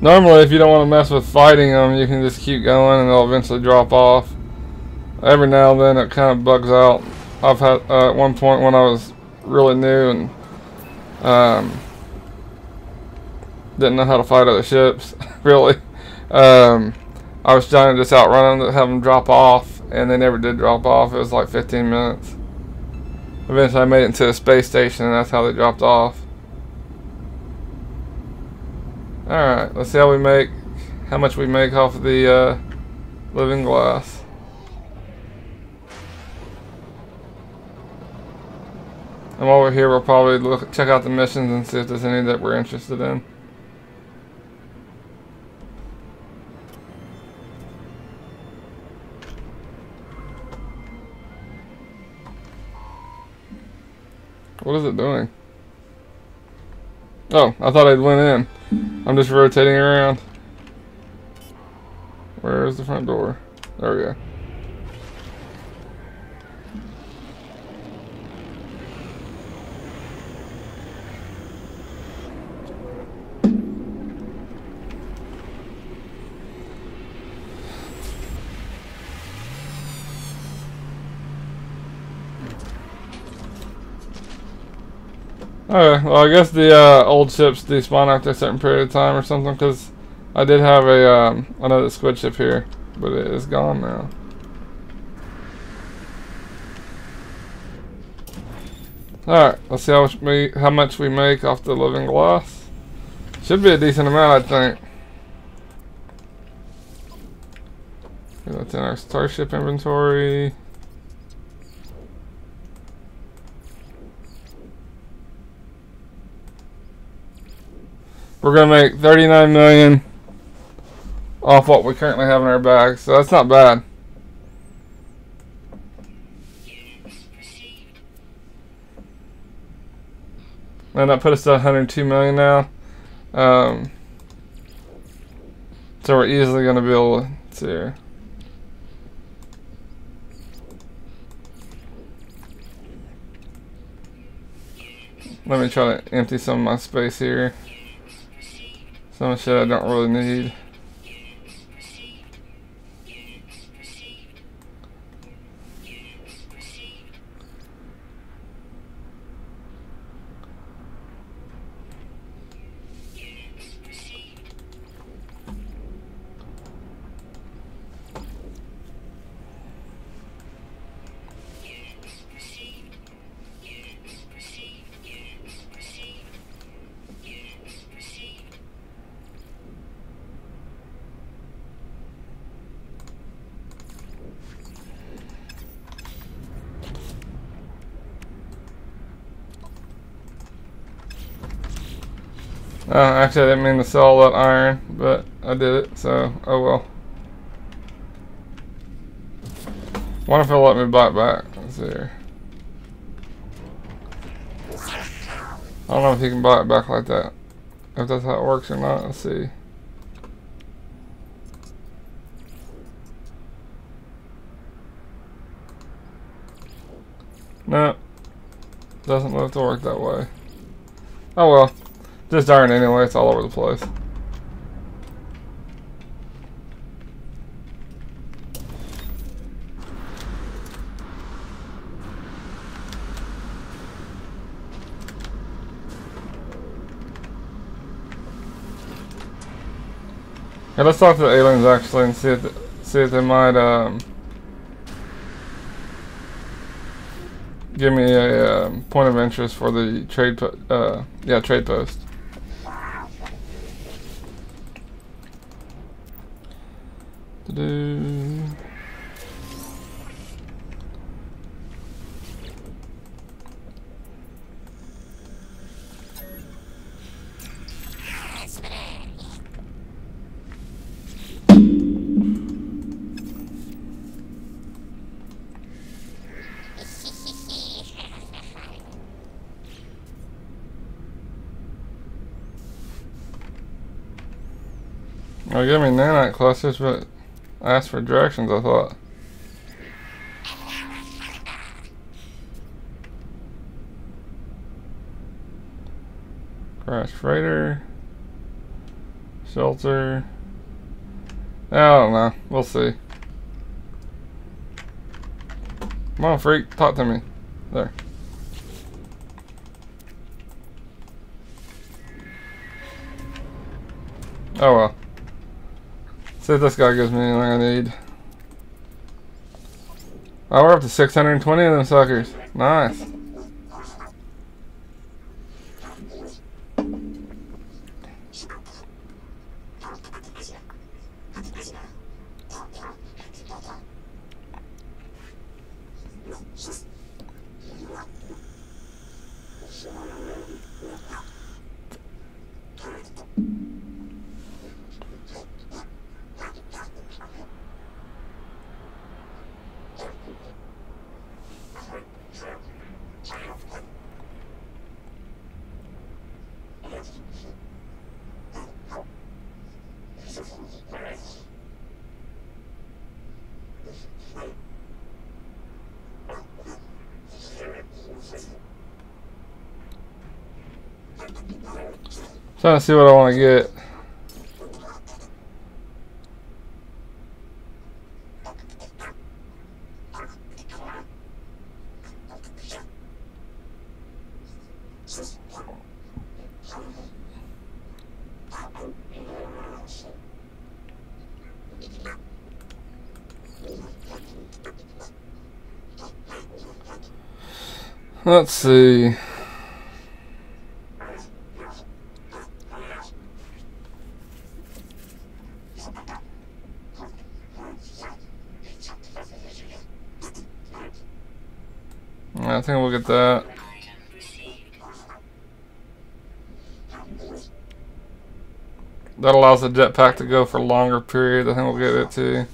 A: Normally, if you don't want to mess with fighting them, you can just keep going and they'll eventually drop off. Every now and then it kind of bugs out. I've had, at one point when I was really new and didn't know how to fight other ships, really. I was trying to just outrun them to have them drop off, and they never did drop off. It was like 15 minutes. Eventually I made it into a space station and that's how they dropped off. Alright, let's see how much we make off of the living glass. And while we're here, we'll probably check out the missions and see if there's any that we're interested in. What is it doing? Oh, I thought I'd went in. I'm just rotating around. Where's the front door? There we go. Okay, well I guess the old ships despawn after a certain period of time or something, because I did have a another squid ship here, but it is gone now. Alright, let's see how much we make off the living glass. Should be a decent amount, I think. That's in our starship inventory. We're gonna make 39 million off what we currently have in our bag, so that's not bad. And that put us to 102 million now. So we're easily gonna be able to. Let me try to empty some of my space here. Some shit I don't really need. Actually, I didn't mean to sell all that iron, but I did it, so oh well. Wonder if it'll let me buy it back. Let's see here. I don't know if you can buy it back like that. If that's how it works or not. Let's see. No. Doesn't look to work that way. Oh well. Just darn anyway, it's all over the place. Yeah, let's talk to the aliens actually and see if they might give me a point of interest for the trade trade post. Well, give me nanite clusters, but I asked for directions, I thought. Crash freighter. Shelter. I don't know. We'll see. Come on, freak. Talk to me. There. Oh well. See if this guy gives me anything I need. Oh, we're up to 620 of them suckers. Nice. Trying to see what I want to get. Let's see. I think we'll get that. That allows the jetpack to go for a longer period. I think we'll get it too.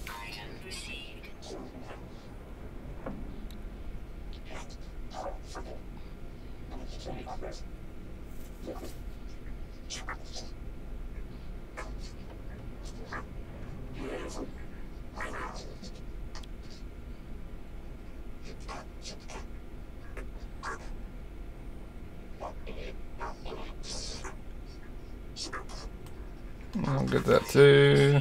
A: I'll get that too.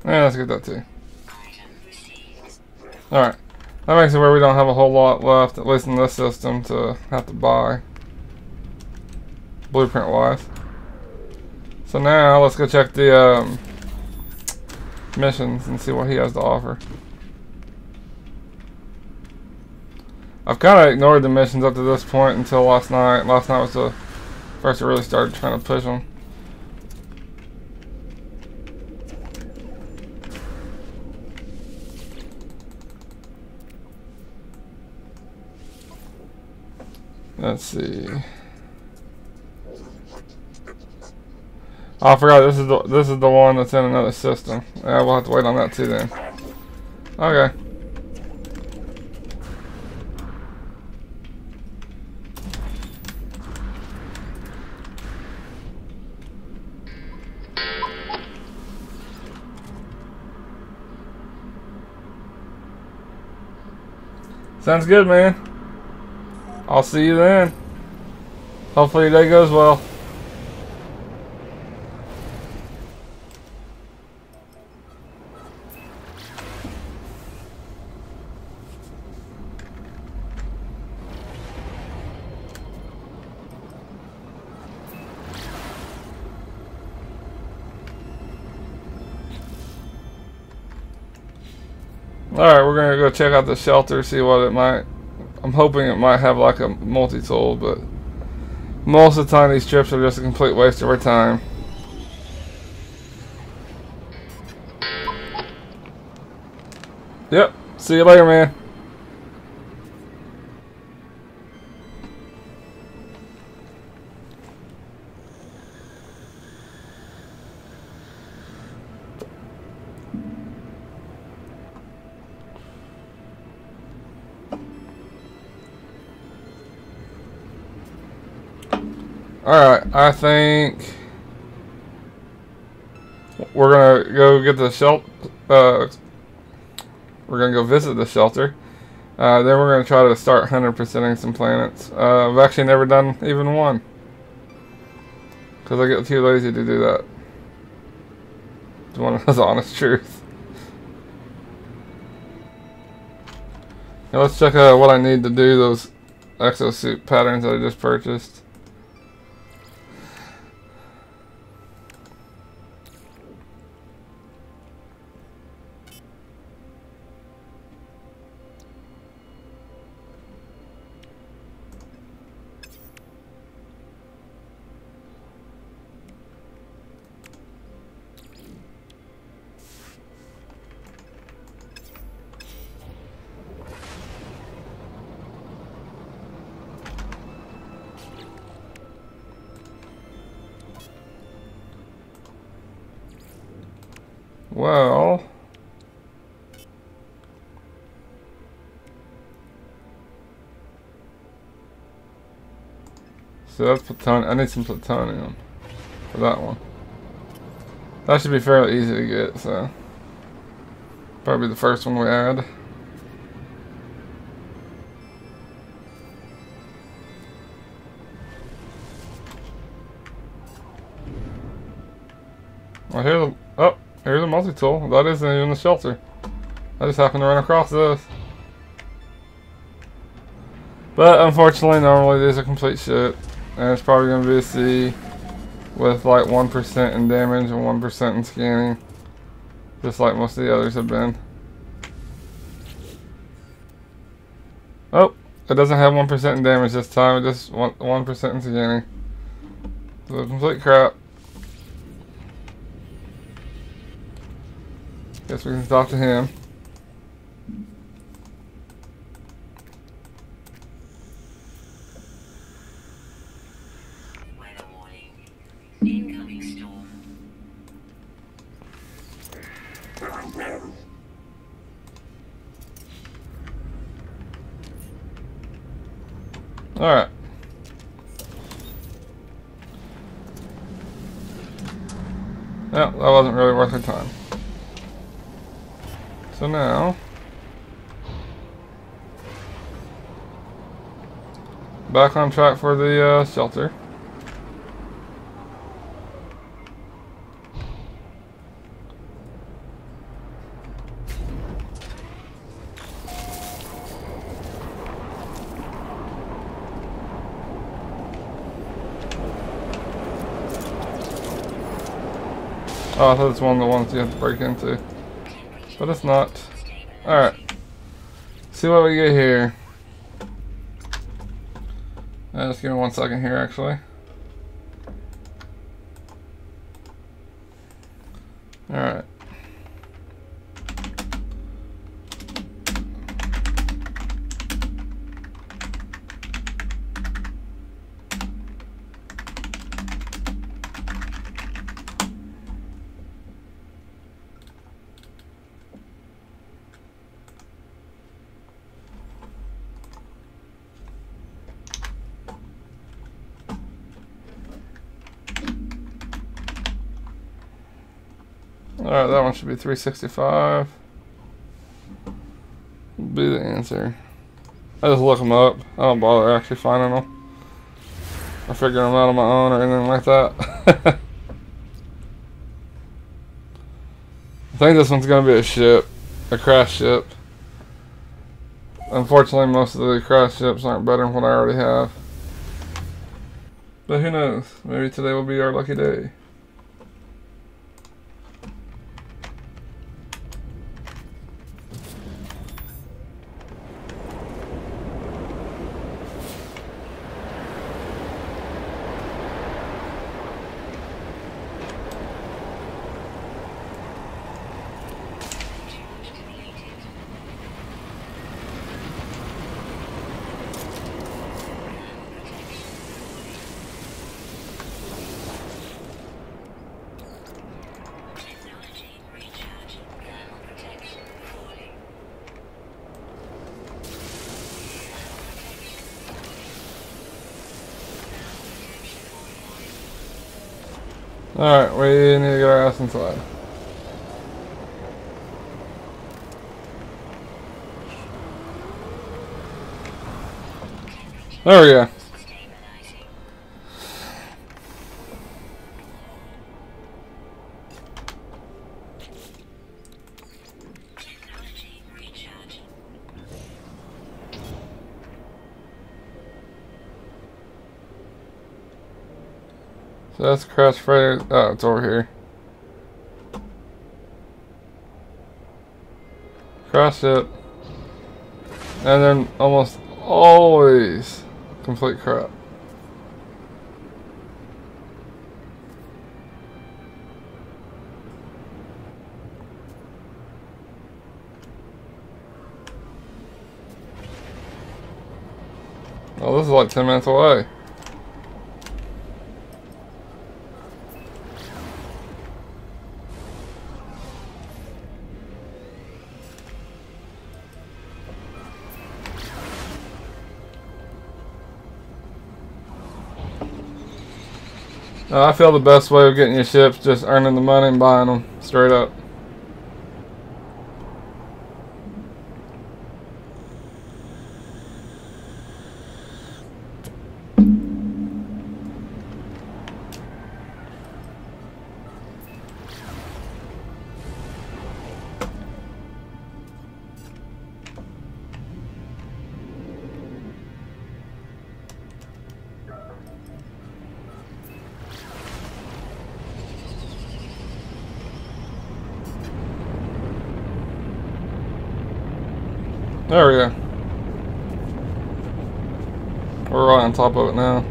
A: Yeah, let's get that too. Alright. That makes it where we don't have a whole lot left, at least in this system, to have to buy. Blueprint wise. So now let's go check the missions and see what he has to offer. I've kind of ignored the missions up to this point until last night. Last night was the first I really started trying to push them. Let's see. Oh, I forgot this is the one that's in another system. Yeah, we'll have to wait on that too then. Okay. Sounds good, man. I'll see you then. Hopefully your day goes well. Alright, we're gonna go check out the shelter, see what it might. I'm hoping it might have like a multi-tool, but most of the time these trips are just a complete waste of our time. Yep, see you later, man. Alright, I think we're gonna go get the shelter. We're gonna go visit the shelter. Then we're gonna try to start 100%ing some planets. I've actually never done even one because I get too lazy to do that. It's one of the honest truth. Now let's check what I need to do those exosuit patterns that I just purchased. Well, so that's plutonium. I need some plutonium for that one. That should be fairly easy to get, so probably the first one we add. Well, here's a multi-tool. That isn't even the shelter. I just happened to run across this. But unfortunately, normally these are complete shit. And it's probably going to be a C with like 1% in damage and 1% in scanning. Just like most of the others have been. Oh, it doesn't have 1% in damage this time. It just 1% in scanning. So complete crap. Guess we can talk to him.
B: Weather warning. Incoming storm.
A: Alright. Yeah, that wasn't really worth our time. So now, back on track for the shelter. Oh, I thought it's one of the ones you have to break into. But it's not. Alright. See what we get here. Just give me 1 second here, actually. Alright. Alright, that one should be 365. Be the answer. I just look them up. I don't bother actually finding them. I figure them out on my own or anything like that. I think this one's gonna be a ship. A crash ship. Unfortunately, most of the crash ships aren't better than what I already have. But who knows? Maybe today will be our lucky day. Alright, we need to get our ass inside. There we go. So that's crash freighter. Oh, it's over here. Crash it. And then almost always complete crap. Oh, this is like 10 minutes away. I feel the best way of getting your ships just earning the money and buying them straight up. There we go. We're right on top of it now.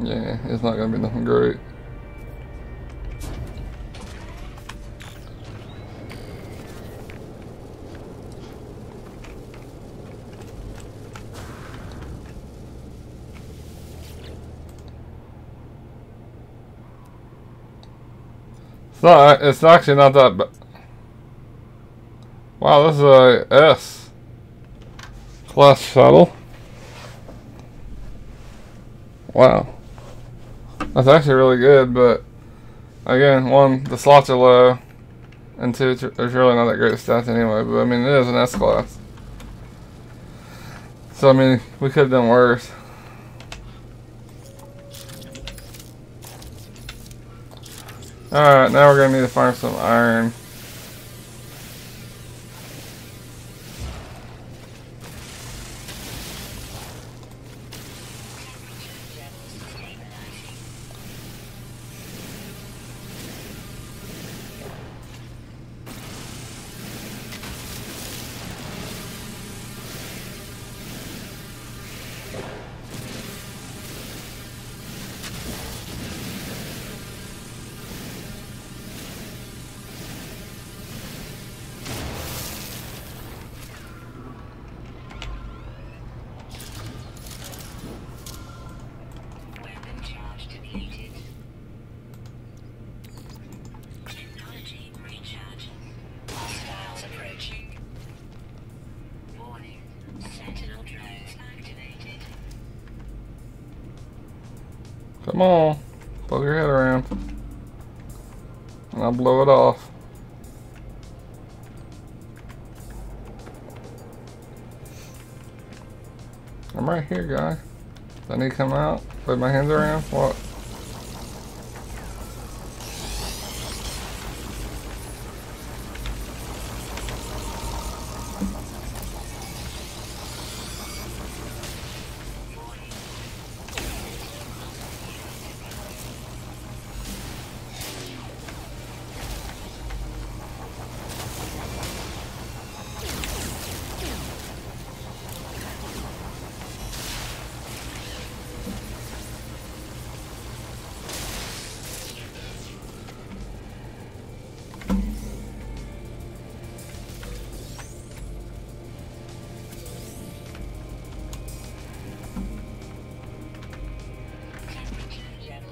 A: Yeah, it's not gonna be nothing great. It's actually not that bad. Wow, this is a S class shuttle. Wow. That's actually really good, but again, one, the slots are low, and two, there's really not that great stats anyway, but I mean, it is an S class. So I mean, we could have done worse. Alright, now we're going to need to find some iron. Come on. Pull your head around. And I'll blow it off. I'm right here, guy. Do I need to come out? Put my hands around? What?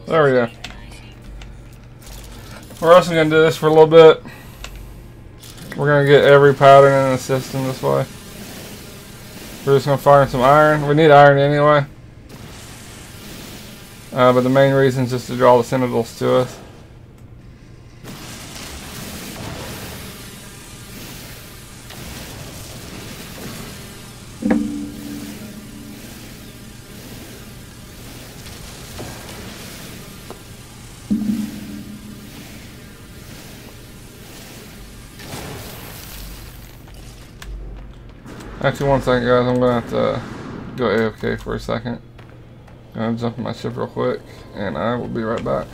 A: There we go. We're also going to do this for a little bit. We're going to get every pattern in the system this way. We're just going to find some iron. We need iron anyway. But the main reason is just to draw the citadels to us. Actually, one second, guys. I'm going to have to go AFK for a second. I'm going to jump in my ship real quick, and I will be right back.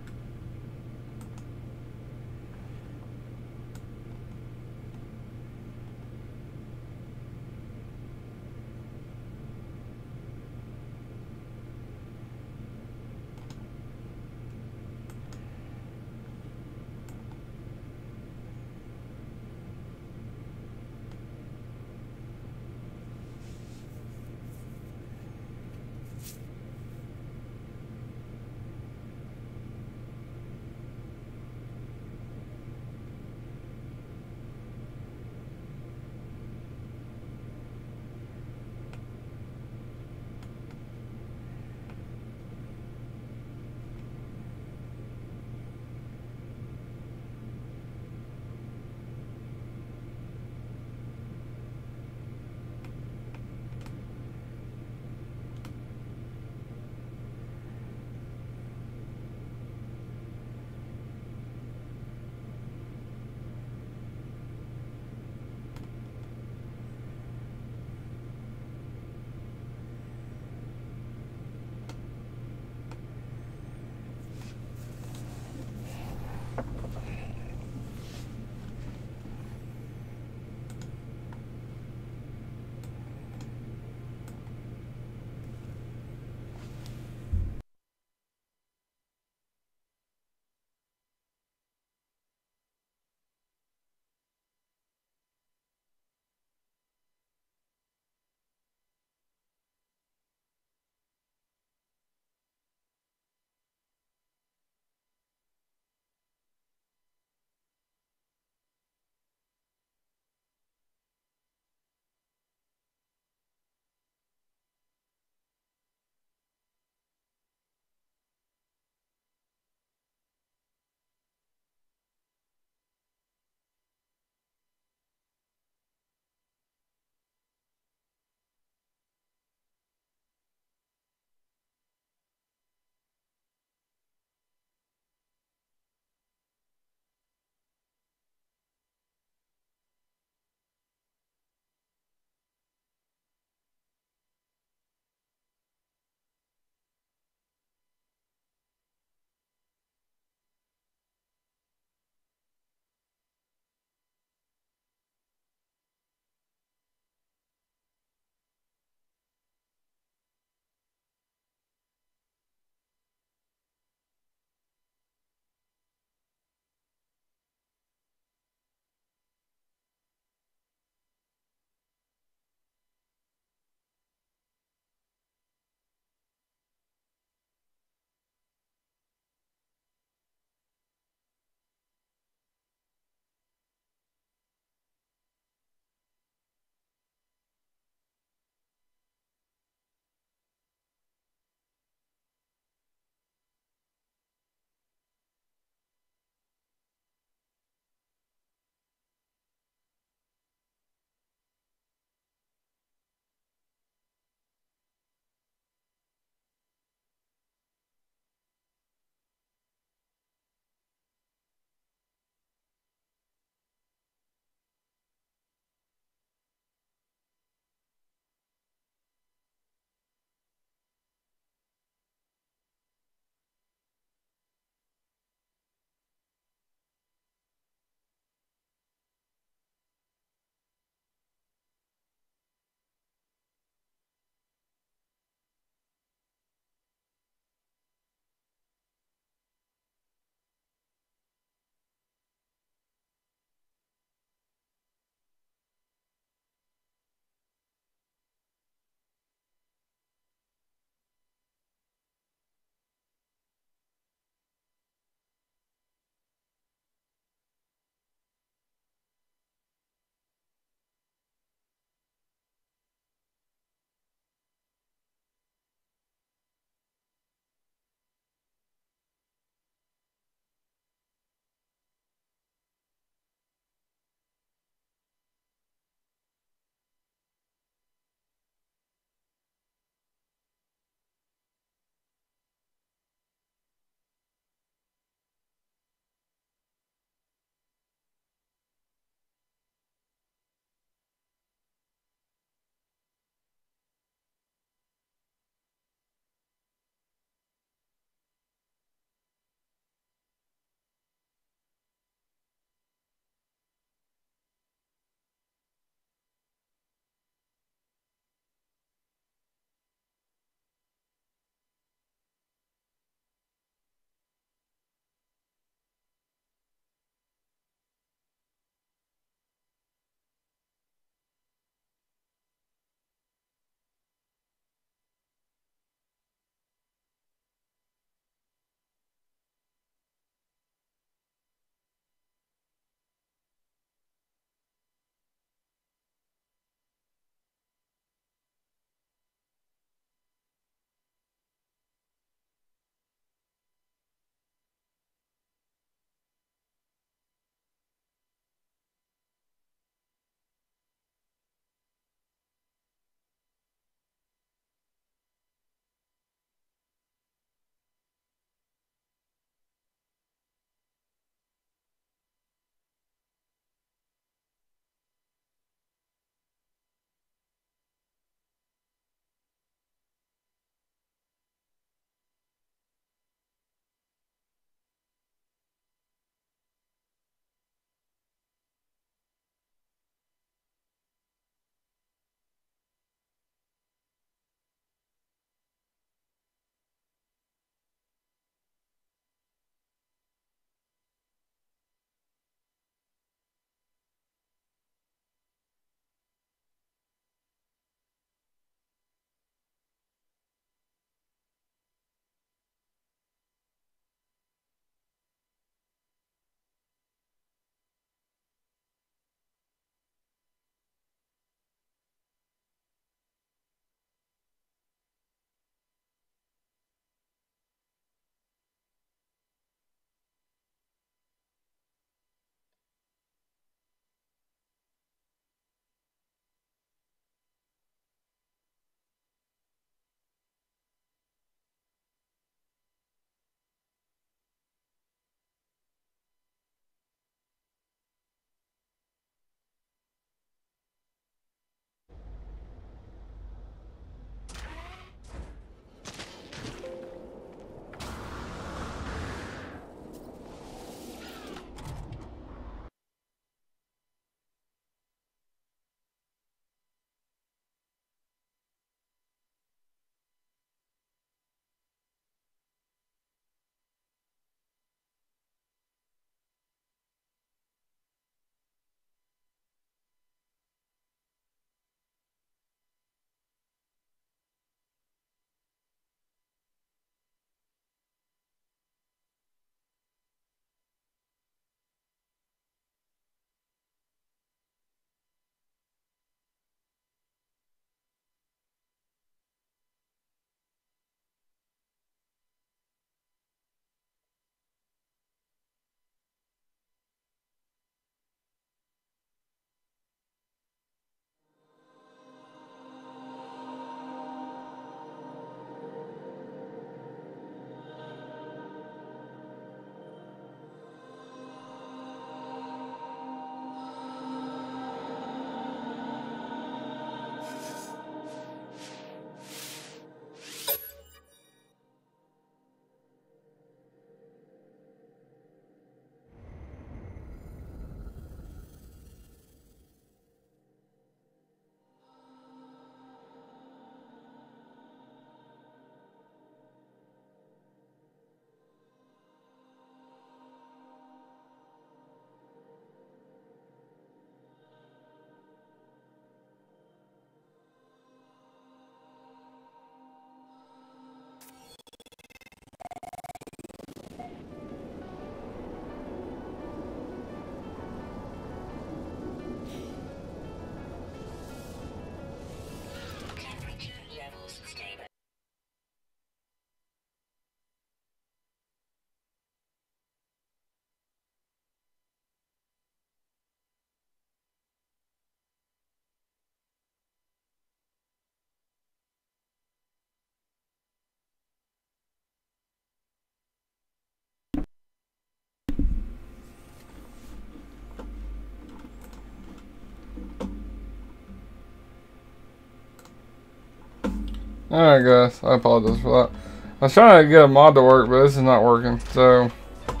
A: Alright guys, I apologize for that. I was trying to get a mod to work, but this is not working, so I'm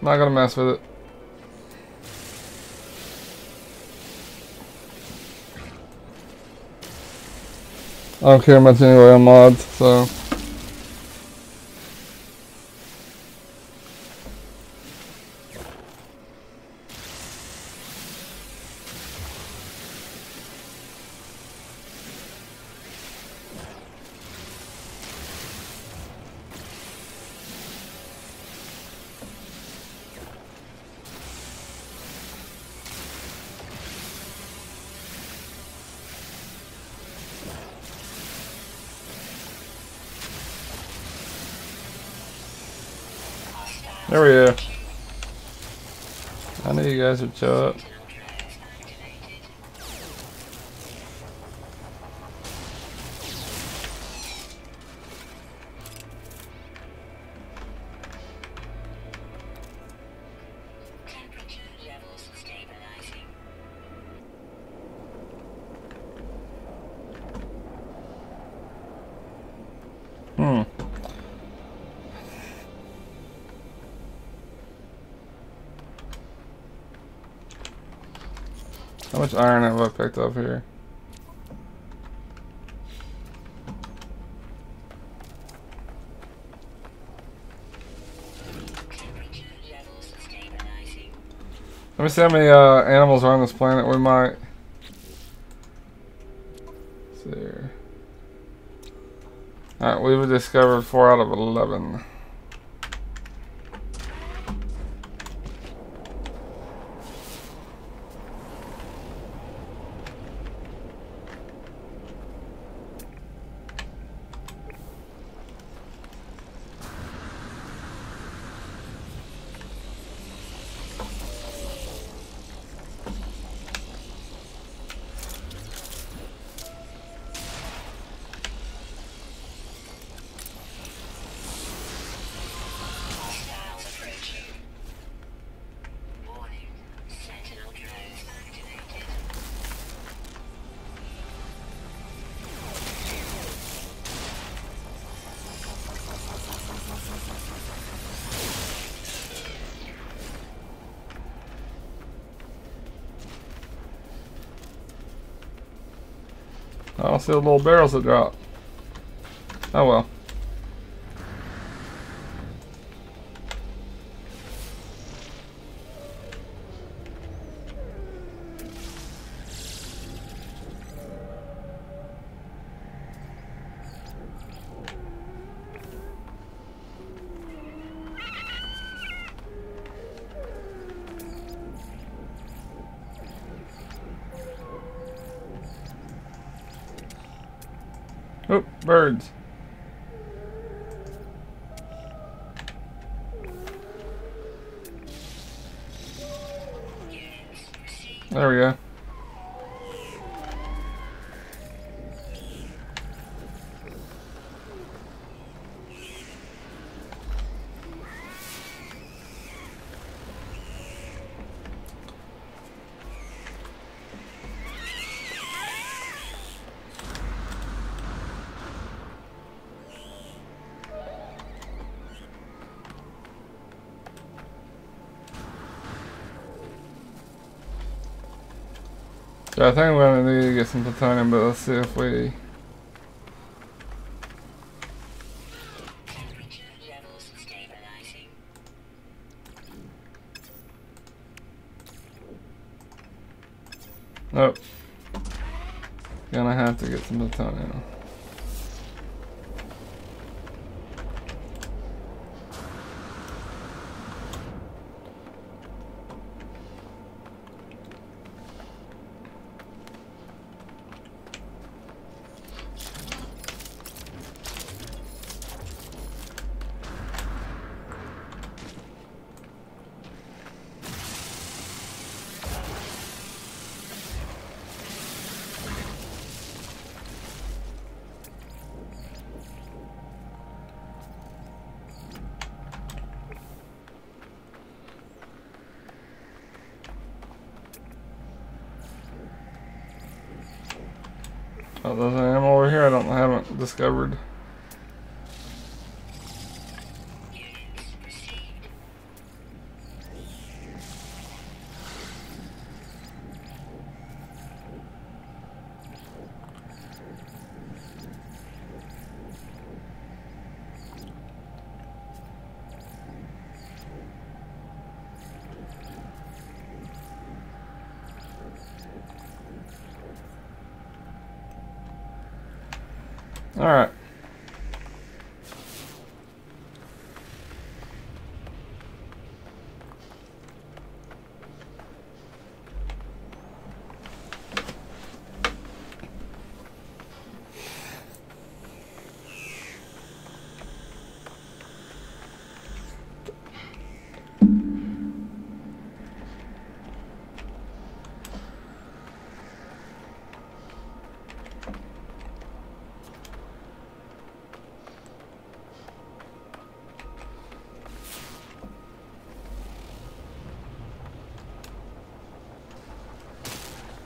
A: not gonna mess with it. I don't care much anyway on mods, so. There we go. I knew you guys would show up. How much iron have I picked up here? Let me see how many animals are on this planet. We might. Let's see here. Alright, we've discovered 4 out of 11. I don't see the little barrels that drop. Oh well. Oh, birds. There we go. Yeah, I think I'm gonna need to get some plutonium, but let's see if we. Nope. Gonna have to get some plutonium. Oh, there's an ammo over here I haven't discovered.
B: Units received.
A: Alright.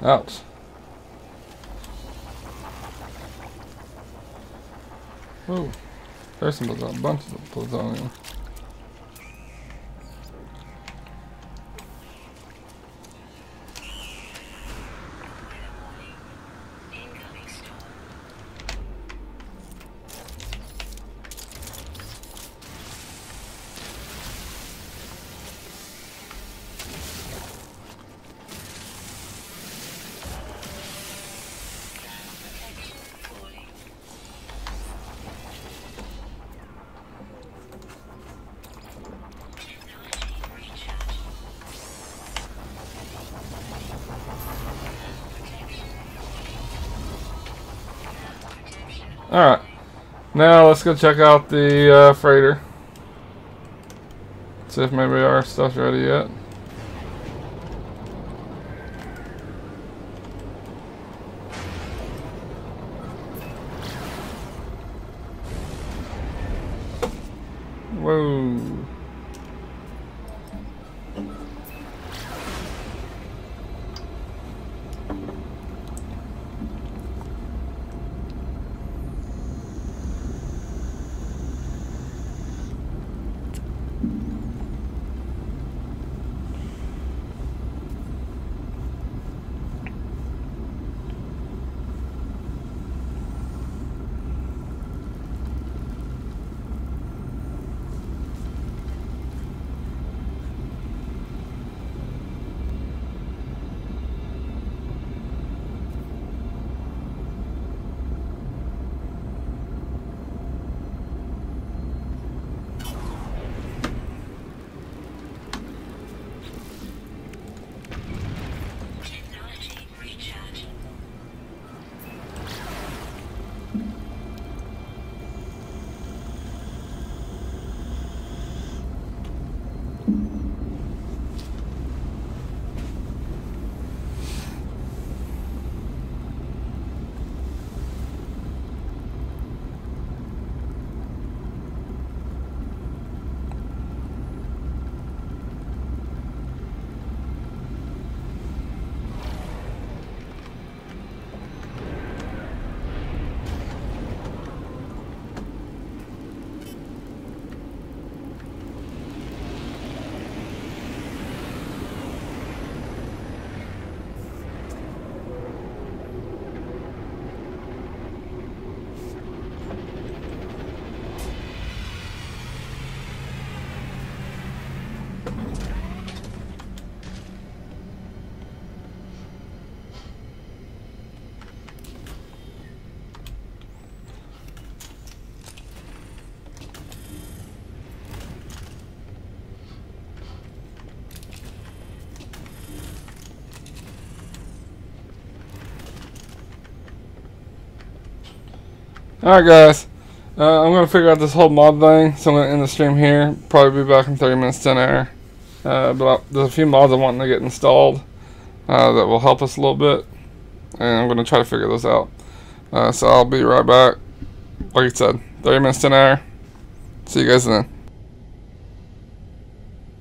A: Ouch. Whoa. There's a bunch of plutonium.
B: Incoming storm. Protection falling. Technology recharging. Protection falling.
A: Alright. Now let's go check out the freighter. See if maybe our stuff's ready yet. Whoa.
B: Technology recharging.
A: Alright guys, I'm going to figure out this whole mod thing, so I'm going to end the stream here. Probably be back in 30 minutes, 10 hour. There's a few mods I want to get installed that will help us a little bit, and I'm going to try to figure those out. So I'll be right back. Like I said, 30 minutes, 10 hour. See you guys then.